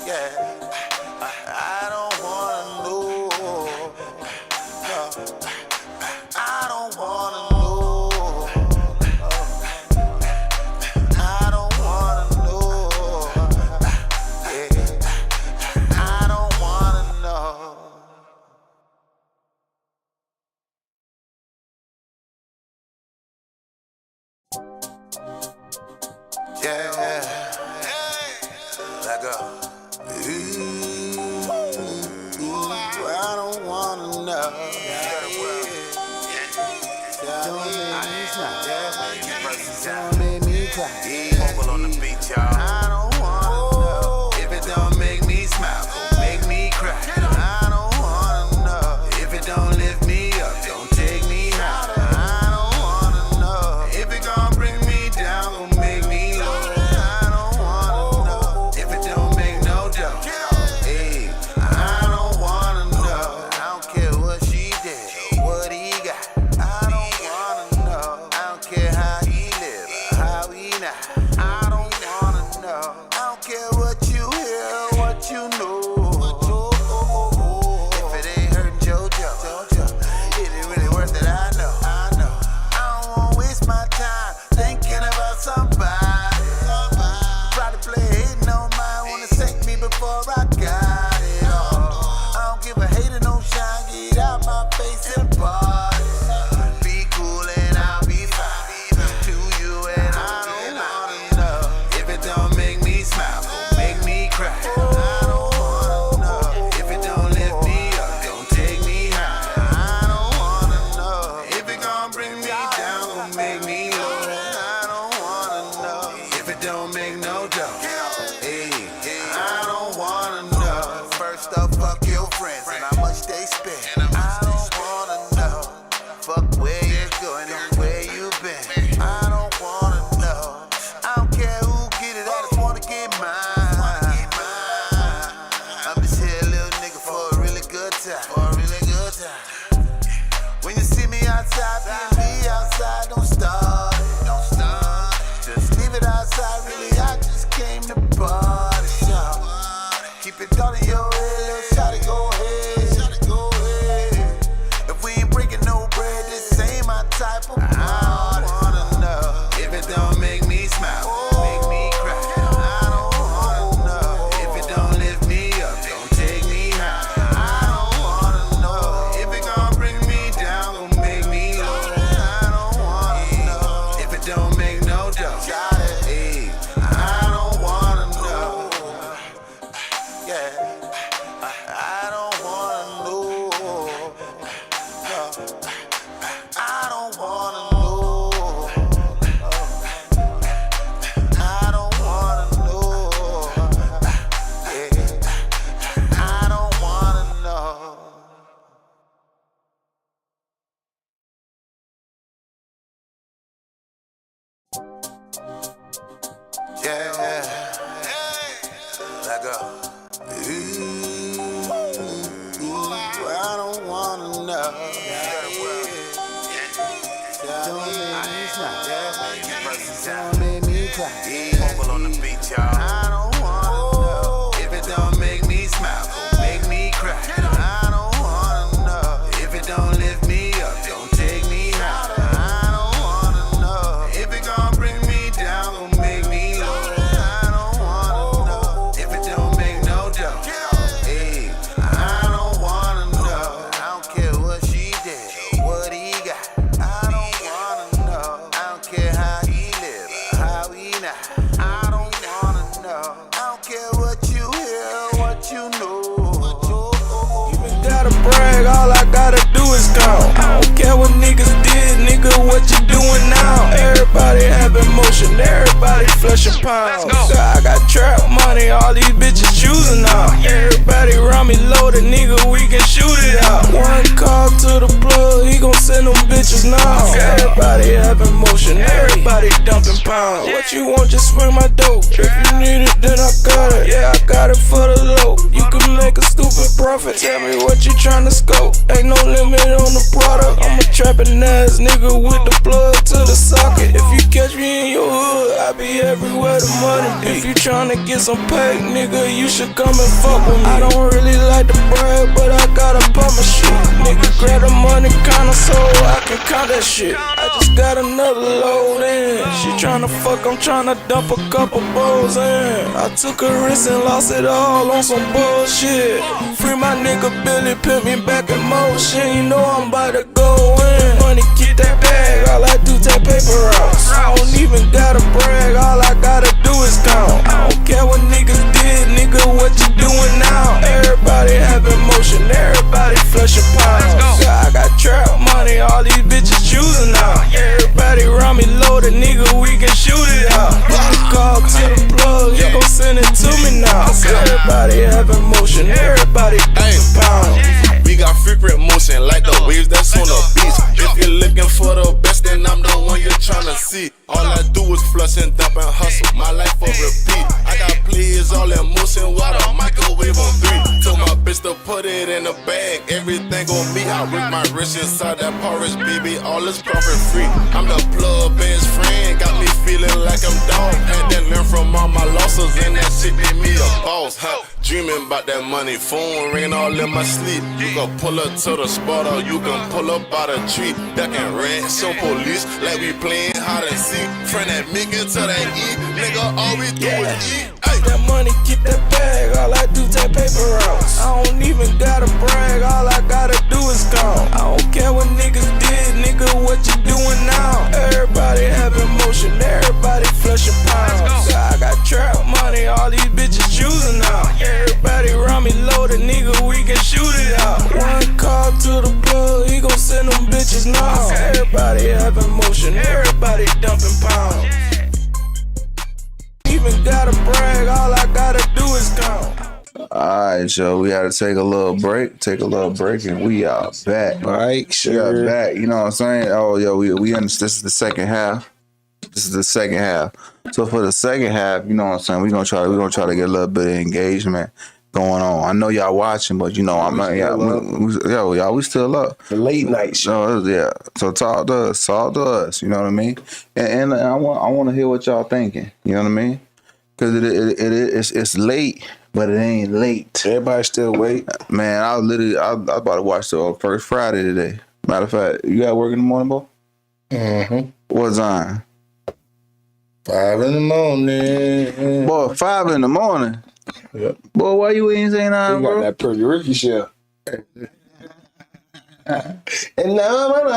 Yeah, I don't wanna know. No, I don't wanna know. I don't wanna know. Yeah, I don't wanna know. Yeah, let go. I don't wanna know. Don't make me cry. Mobile on the beach, y'all. I don't wanna know if it don't make me smile, make me cry. I don't wanna know if it don't lift me up, don't take me high. I don't wanna know if it gon' bring me down, gon' make me low. I don't wanna know if it don't make no dough. Hey, I don't wanna know. I don't care what she did or what he got. I don't wanna know. I don't care how he live or how he not. I don't wanna know. I don't care what you hear, what you know. If it ain't hurting JoJo, it ain't really worth it. I know. I don't wanna waste my time thinking about somebody. Probably play hating on mine, wanna sink me before I got it all. I don't give a hater no shine, get out my face and party. Be cool and I'll be fine. To you and I don't wanna know if it don't make me smile, make me cry. I don't wanna know if it don't lift me up, don't take me high. I don't wanna know if it gon' bring me down, gon' make me low. I don't wanna know if it don't make no dough. Hey, I don't wanna know. First up, fuck your friends and how much they spend. I don't wanna know. Fuck where you're going and where you been. I don't wanna know. I don't care who get it, I just wanna get mine. I'm just here, little nigga, for a really good time. When you see me outside, be outside, don't start it. Just leave it outside, really, I just came to party, y'all. Keep it all in your head, little shawty, go ahead. If we ain't breaking no bread, this ain't my type of party. I don't wanna know if it don't make me smile, make me cry. I don't wanna know if it don't lift me up, don't take me high. I don't wanna know if it gon' bring me down, gon' make me low. I don't wanna know if it don't make no dough. Hey, I don't wanna know. Yeah, I don't wanna know. No, I don't wanna know. I don't wanna know. Yeah, I don't wanna know. Yeah, let go. I don't wanna know. Don't make me cry. Mobile on the beach, y'all. I don't wanna know if it don't make me smile, make me cry. I don't wanna know if it don't lift me up, don't take me high. I don't wanna know if it gon' bring me down, gon' make me low. I don't wanna know if it don't make no dough. Hey, I don't wanna know. I don't care what she did or what he got. I don't wanna know. I don't care how he live or how he not. I don't wanna know. I don't care what you hear, what you know. Even gotta brag, all I gotta do is count. I don't care what niggas did, nigga, what you doing now? Everybody have emotion, everybody flesh and pound. I got trap money, all these bitches choosing now. Everybody around me loaded, nigga, we can shoot it out. One call to the plug, he gon' send them bitches now. Everybody have emotion, everybody dumping pounds. What you want, just swing my dope. If you need it, then I got it. Yeah, I got it for the low. You can make a stupid profit. Tell me what you tryna scope. Ain't no limit on the product. I'm a trapping ass nigga with the plug to the socket. If you catch me in your hood, I be everywhere the money be. If you tryna get some pay, nigga, you should come and fuck with me. I don't really like to brag, but I gotta pump my shit. Nigga, grab the money kinda so I can count that shit. I just got another load in. She tryna fuck, I'm tryna dump a couple bowls in. I took a risk and lost it all on some bullshit. Free my nigga Billy, put me back in motion. You know I'm about to go in. Money, get that bag, all I do take paper routes. I don't even gotta brag, all I gotta do is count. I don't care what niggas did, nigga, what you doing now? Everybody have emotion, everybody flush your pounds. Yeah, I got trap money, all these bitches choosing now. Everybody around me loaded, nigga, we can shoot it out. Call to the plug, he gon' send it to me now. Everybody have emotion, everybody pound. We got frequent motion like the waves that's on the beach. If you're looking for the best, then I'm the one you're tryna see. All I do is flush and dump and hustle, my life for repeat. I got players all in motion, water, microwave on 3. Told my bitch to put it in a bag, everything on me. I work my wrist inside that porridge, baby, all is profit free. I'm the plug best friend, got me feeling like I'm dog. Had to learn from all my losses, and that shit made me a boss, huh? Dreaming about that money, phone ringing all in my sleep. You can pull up to the spot or you can pull up by the tree. That can rent some police like we playing hide and seek. Friend that make it to that E, nigga, all we do is eat. Ay. That money, get that bag, all I do take paper routes. I don't even gotta brag, all I gotta do is count. I don't care what niggas did, nigga, what you doing now? Everybody have emotion, everybody flush your pounds. Yeah, I got trap money, all these bitches choosing now. Everybody around me loaded, nigga, we can shoot it out. One call to the plug, he gon' send them bitches now. Everybody have emotion, everybody dumping pounds. Even gotta brag, all I gotta do is count. Alright, yo, we had to take a little break, and we are back. Right, We sure. are back, you know what I'm saying? Oh, yo, we understand this is the second half. So for the second half, you know what I'm saying, we're gonna try to get a little bit of engagement going on. I know y'all watching, but you know we still up. The late night show. So yeah. So talk to us, you know what I mean? And I want to hear what y'all thinking, you know what I mean? Cause it's late, but it ain't late. Everybody still wait. Man, I was about to watch the first Friday today. Matter of fact, you got work in the morning, boy? Mm-hmm. What time? 5 in the morning. Boy, 5 in the morning. Yep. Boy, why you ain't saying You nothing, got bro? that Puerto Rican shell. And now I'm on the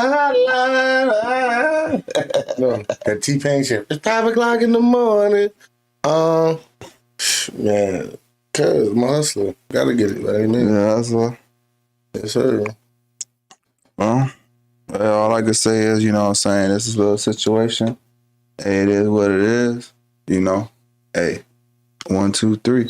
hotline. No, that T-Pain shit. It's 5 o'clock in the morning. Man, cuz I'm a hustler. Gotta get it, man. Yeah, that's what. Yes, sir. Well, all I can say is, you know what I'm saying, this is a little situation. Hey, it is what it is. You know, hey, 1, 2, 3.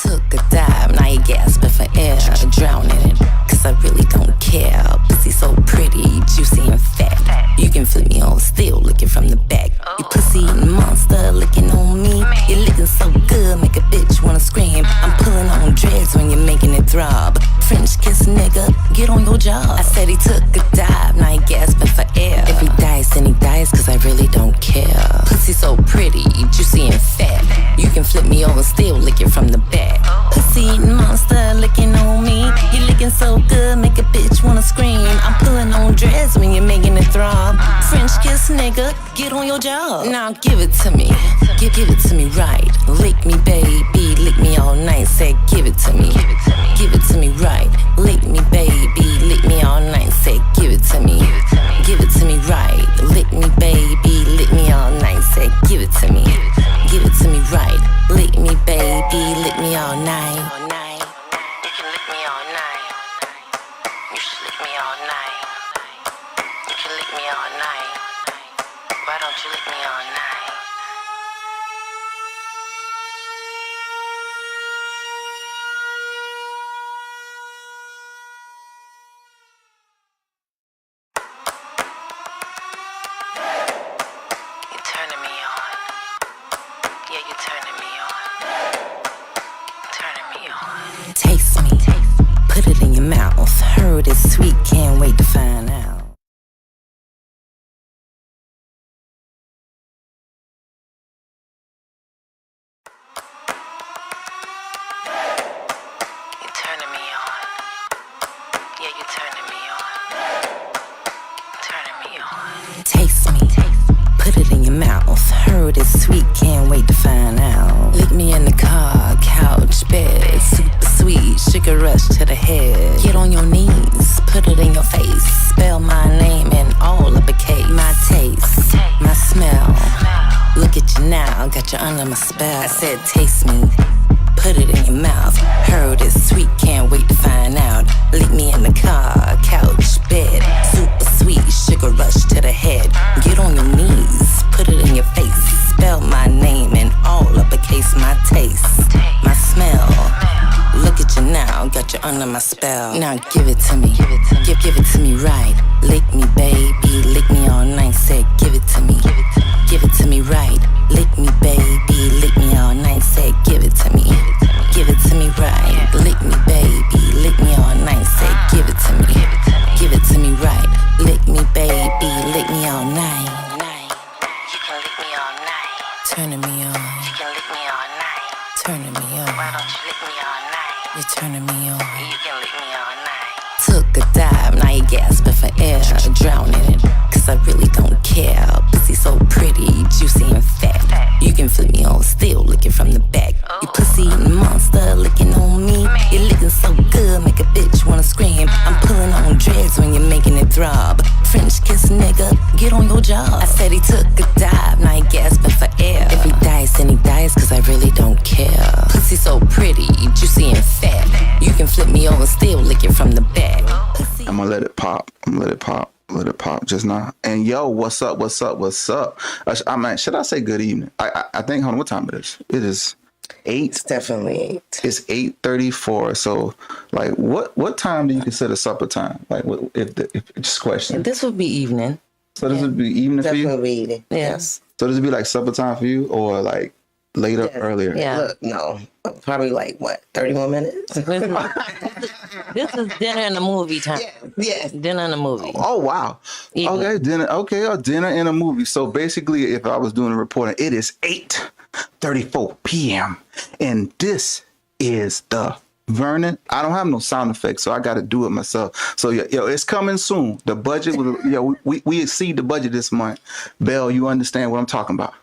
Took a dive, now you gasping for air. Drowning it, cause I really don't care. Pussy so pretty, juicy and fat. You can flip me on still looking from the back. You pussy eating monster licking on me. You're licking so good, make a bitch wanna scream. I'm pulling on dreads when you're making it throb. French kiss nigga, get on your job. I said he took a dive, now he gasping for air. If he dies, then he dies, cause I really don't care. Pussy so pretty, juicy and fat. You can flip me over still licking from the back. Pussy eating monster licking on me. You licking so good, make a bitch wanna scream. I'm pulling on dreads when you're making it throb. French kiss nigga, get on your job. Now give it to me, give it to me right. Lick me baby, lick me all night. Say give it to me, give it to me right. Lick me baby, lick me all night. Say give it to me, give it to me right. Lick me baby, lick me all night. Say give it to me, give it to me right. Lick me baby, lick me all night. You can lick me all night. You should lick me all night. You can lick me all night. Why don't you lick me all night? You're turning me on. Yeah, you're turning me on. Turning me on. Taste me, put it in your mouth. Heard it's sweet, can't wait to find out. You're turning me on. Yeah, you're turning me on. Turning me on. Taste me, put it in your mouth. Heard it's sweet, can't wait to find out. Lick me in the car, couch, bed. Super sweet, sugar rush to the head. Get on your knees, put it in your face. Spell my name in all uppercase. My taste, my smell. Look at you now, got you under my spell. I said taste me, put it in your mouth. Heard it's sweet, can't wait to find out. Lick me in the car, couch, bed. Super sweet, sugar rush to the head. Get on your knees, put it in your face. Spell my name in all uppercase. My taste, my smell. Look at you now, got you under my spell. Now give it to me, give it to me right. Lick me baby, lick me all night. Say give it to me, give it to me right. Lick me baby, lick me all night. Say give it to me, give it to me right. Lick me baby, lick me all night. Say give it to me, give it to me right. Lick me baby, lick me all night. You can lick me all night. Turning me on. You can lick me all night. Turning me on. Why don't you lick me all night? You're turning me on. You can lick me all night. Took a dive, now you gasping for air. Drowning it, cause I really don't care. Pussy so pretty, juicy and fat. You can flip me on still looking from the back. You pussy eating monster licking on me. You're licking so good, make a bitch wanna scream. I'm pulling on dreads when you're making it throb. French kiss nigga, get on your job. I said he took a dive, now he gasping for air. If he dies, then he dies, cause I really don't care. Pussy so pretty, juicy and fat. You can flip me over still licking from the back. Pussy. I'm gonna let it pop. Let it pop just now. And yo, what's up? I mean, should I say good evening? I think, hold on, what time it is? It is 8. It's definitely 8. It's 8:34. So, like, what time do you consider supper time? Like, if just question. This would be evening. So this would be evening for you? Definitely evening. Yes. So this would be like supper time for you, or like later, earlier? Yeah. Look, no. Probably like, what, 31 minutes? This is dinner and a movie time. Yes. Dinner and a movie. Oh wow. Evening. Okay, dinner. Okay, a dinner and a movie. So basically, if I was doing a reporting, it is 8:34 p.m. and this is the Vernon. I don't have no sound effects, so I got to do it myself. So yo, it's coming soon. The budget was, we exceed the budget this month. Belle, you understand what I'm talking about?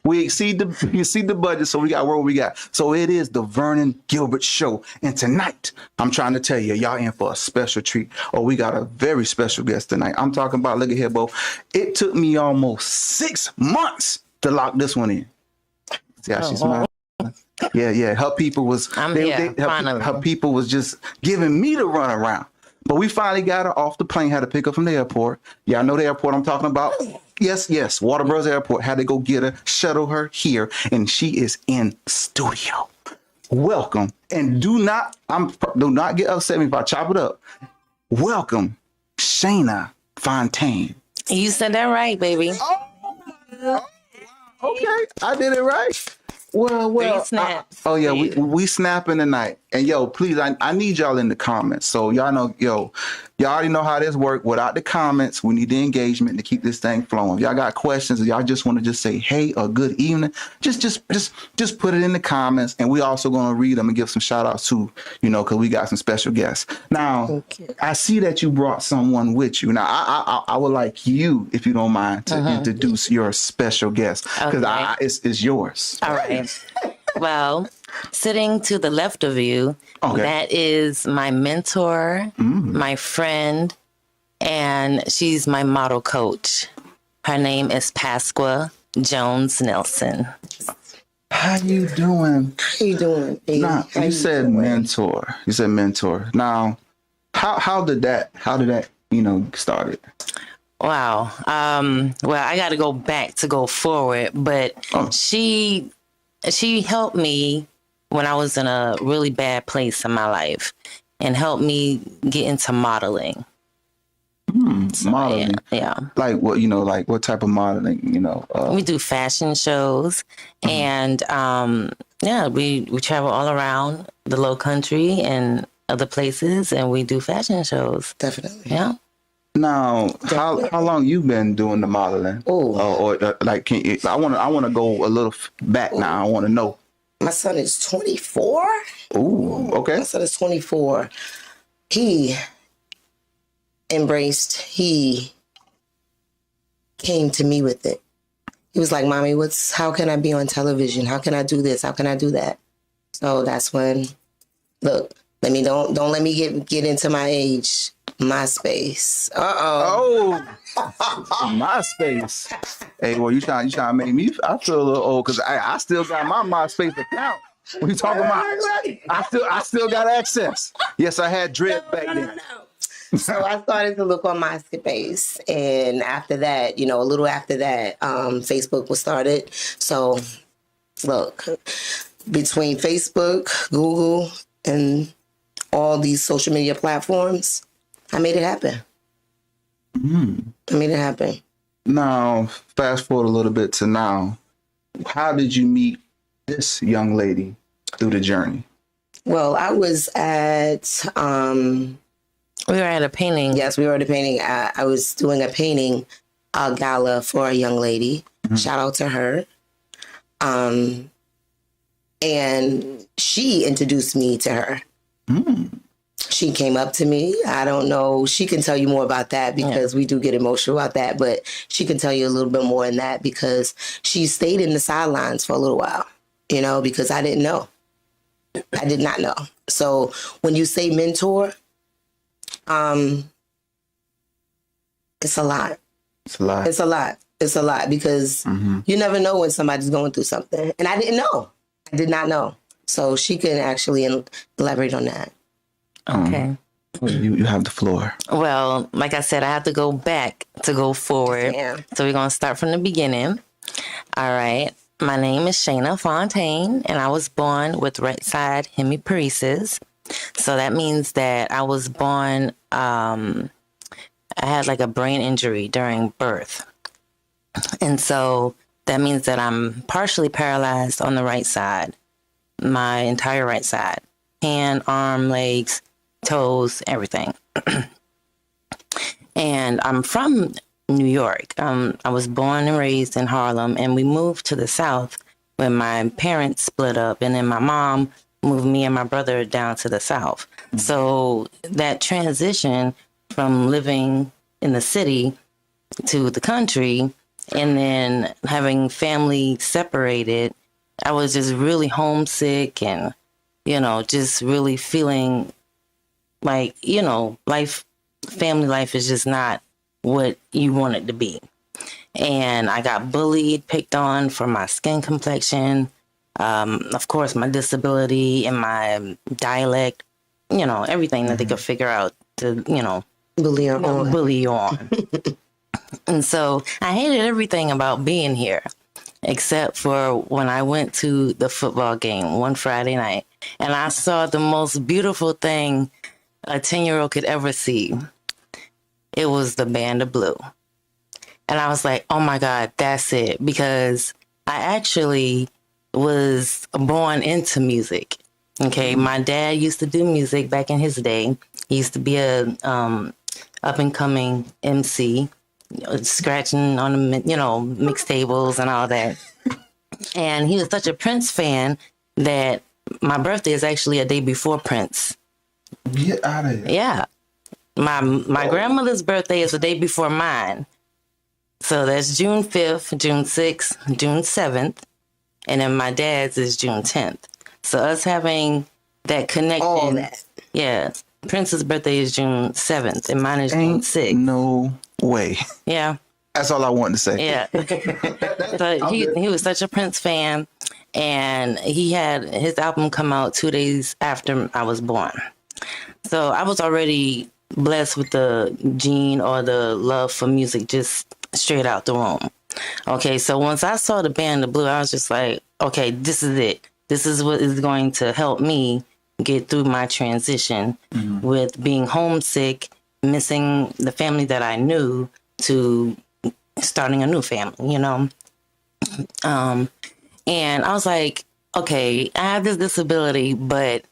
We exceed the budget, so we got what we got. So it is the Vernon Gilbert Show, and tonight I'm trying to tell you, y'all in for a special treat. Oh, we got a very special guest tonight. I'm talking about, look at here, Bo. It took me almost 6 months to lock this one in. See how she's smiling? Yeah. Her people was I'm here, finally. Her people was just giving me the run around. But we finally got her off the plane, had to pick her from the airport. Y'all know the airport I'm talking about? Yes. Waterborough Airport. Had to go get her, shuttle her here, and she is in studio. Welcome. And do not get upset me if I chop it up. Welcome, Shayna Fontaine. You said that right, baby. Okay, I did it right. Well, Three snaps. We snapping tonight. And yo, please, I need y'all in the comments. So y'all know, y'all already know how this work. Without the comments, we need the engagement to keep this thing flowing. If y'all got questions, or y'all just want to just say hey or good evening, just put it in the comments, and we also gonna read them and give some shout outs too, because we got some special guests. Now, I see that you brought someone with you. Now, I would like you, if you don't mind, to introduce your special guest, because it's yours. All right. Well, sitting to the left of you, that is my mentor, my friend, and she's my model coach. Her name is Pasqua Jones Nelson. How you doing? How you doing, baby? Nah, you said mentor. You said mentor. Now, how did that started? Wow. Well, I got to go back to go forward, but she helped me when I was in a really bad place in my life and helped me get into modeling. Modeling. Yeah. Like what, like what type of modeling, We do fashion shows and we travel all around the low country and other places and we do fashion shows. Definitely. Yeah. Now, how long you been doing the modeling? I want to go a little back now. I want to know. My son is 24. Ooh, okay. My son is 24. He came to me with it. He was like, Mommy, how can I be on television? How can I do this? How can I do that? So that's when, look, don't let me get into my age. MySpace. MySpace. Hey, well, you trying to make me? I feel a little old because I still got my MySpace account. What you talking about? I still got access. Yes, I had dread back then. So I started to look on MySpace, and after that, a little after that, Facebook was started. So, look, between Facebook, Google, and all these social media platforms, I made it happen. I made it happen. Now, fast forward a little bit to now. How did you meet this young lady through the journey? Well, I was at... we were at a painting. Yes, we were at a painting. I was doing a painting gala for a young lady. Shout out to her. And she introduced me to her. She came up to me. I don't know. She can tell you more about that because we do get emotional about that. But she can tell you a little bit more in that because she stayed in the sidelines for a little while, because I didn't know. I did not know. So when you say mentor, it's a lot. It's a lot because you never know when somebody's going through something. And I didn't know. I did not know. So she can actually elaborate on that. Okay. You have the floor. Well, like I said, I have to go back to go forward. Yeah. So we're going to start from the beginning. All right. My name is Shayna Fontaine, and I was born with right side hemiparesis. So that means that I was born, I had like a brain injury during birth. And so that means that I'm partially paralyzed on the right side, my entire right side, hand, arm, legs, toes, everything. And I'm from New York. I was born and raised in Harlem, and we moved to the South when my parents split up, and then my mom moved me and my brother down to the South. So that transition from living in the city to the country and then having family separated, I was just really homesick and, just really feeling like, family life is just not what you want it to be. And I got bullied, picked on for my skin complexion, of course, my disability and my dialect, everything that they could figure out to, Bully on. bully you on. And so I hated everything about being here, except for when I went to the football game one Friday night and I saw the most beautiful thing a 10-year-old could ever see. It was the Band of Blue. And I was like, oh my God, that's it. Because I actually was born into music. Okay. My dad used to do music back in his day. He used to be a up and coming MC, scratching on the, mixtables and all that. And he was such a Prince fan that my birthday is actually a day before Prince. Get out of here. Yeah. My grandmother's birthday is the day before mine. So that's June 5th, June 6th, June 7th. And then my dad's is June 10th. So us having that connection. All that. Yeah. Prince's birthday is June 7th and mine is June 6th. No way. Yeah. That's all I wanted to say. Yeah. But he was such a Prince fan. And he had his album come out 2 days after I was born. So I was already blessed with the gene or the love for music just straight out the womb. Okay, so once I saw the Band of Blue, I was just like, okay, this is it. This is what is going to help me get through my transition with being homesick, missing the family that I knew, to starting a new family, And I was like, okay, I have this disability, but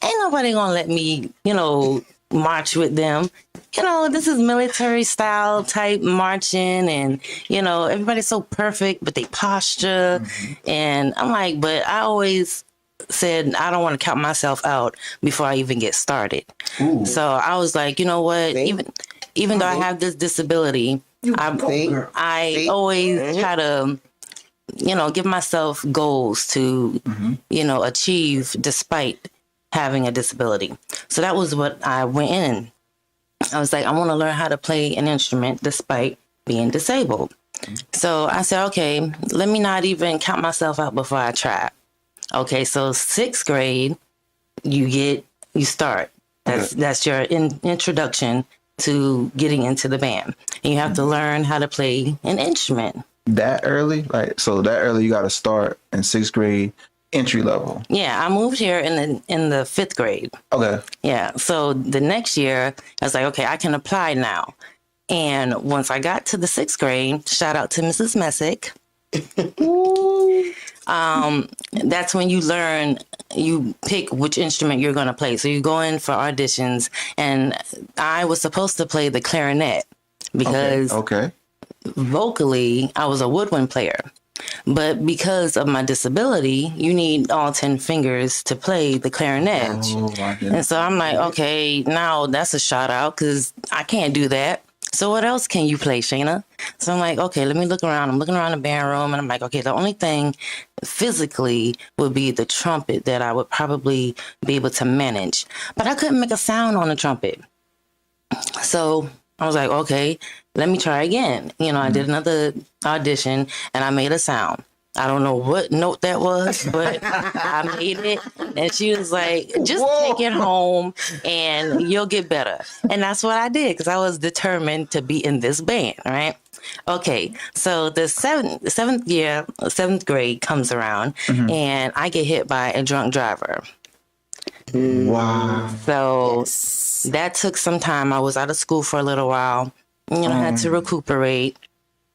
ain't nobody gonna let me, march with them. This is military style type marching and, everybody's so perfect, but they posture. And I'm like, but I always said, I don't want to count myself out before I even get started. Ooh. So I was like, you know what, even though I have this disability, I always try to, give myself goals to, achieve despite having a disability. So that was what I went in. I was like, I want to learn how to play an instrument despite being disabled. So I said, okay, let me not even count myself out before I try. Okay, so 6th grade, you start. That's your introduction to getting into the band. And you have to learn how to play an instrument. That early? So that early you got to start in 6th grade, entry level. Yeah, I moved here in the 5th grade. Okay. Yeah, so the next year, I was like, okay, I can apply now. And once I got to the 6th grade, shout out to Mrs. Messick. That's when you pick which instrument you're going to play. So you go in for auditions, and I was supposed to play the clarinet because vocally I was a woodwind player. But because of my disability, you need all 10 fingers to play the clarinet. Oh, and so I'm like, okay, now that's a shout out because I can't do that. So what else can you play, Shayna? So I'm like, okay, let me look around. I'm looking around the band room and I'm like, okay, the only thing physically would be the trumpet that I would probably be able to manage. But I couldn't make a sound on the trumpet. So I was like, okay, let me try again. I did another audition and I made a sound. I don't know what note that was, but I made it. And she was like, just take it home and you'll get better. And that's what I did because I was determined to be in this band, right? Okay, so the seventh grade comes around and I get hit by a drunk driver. Wow. So that took some time. I was out of school for a little while. I had to recuperate.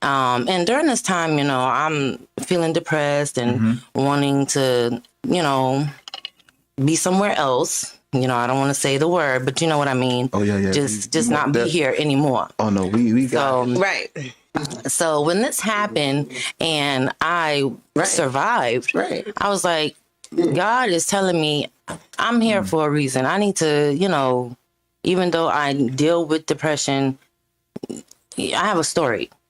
And during this time, I'm feeling depressed and wanting to, be somewhere else. I don't want to say the word, but you know what I mean. Oh yeah. Just not be here anymore. Oh no, we got it. Right. So when this happened and I survived, I was like, God is telling me I'm here for a reason. I need to, even though I deal with depression, I have a story.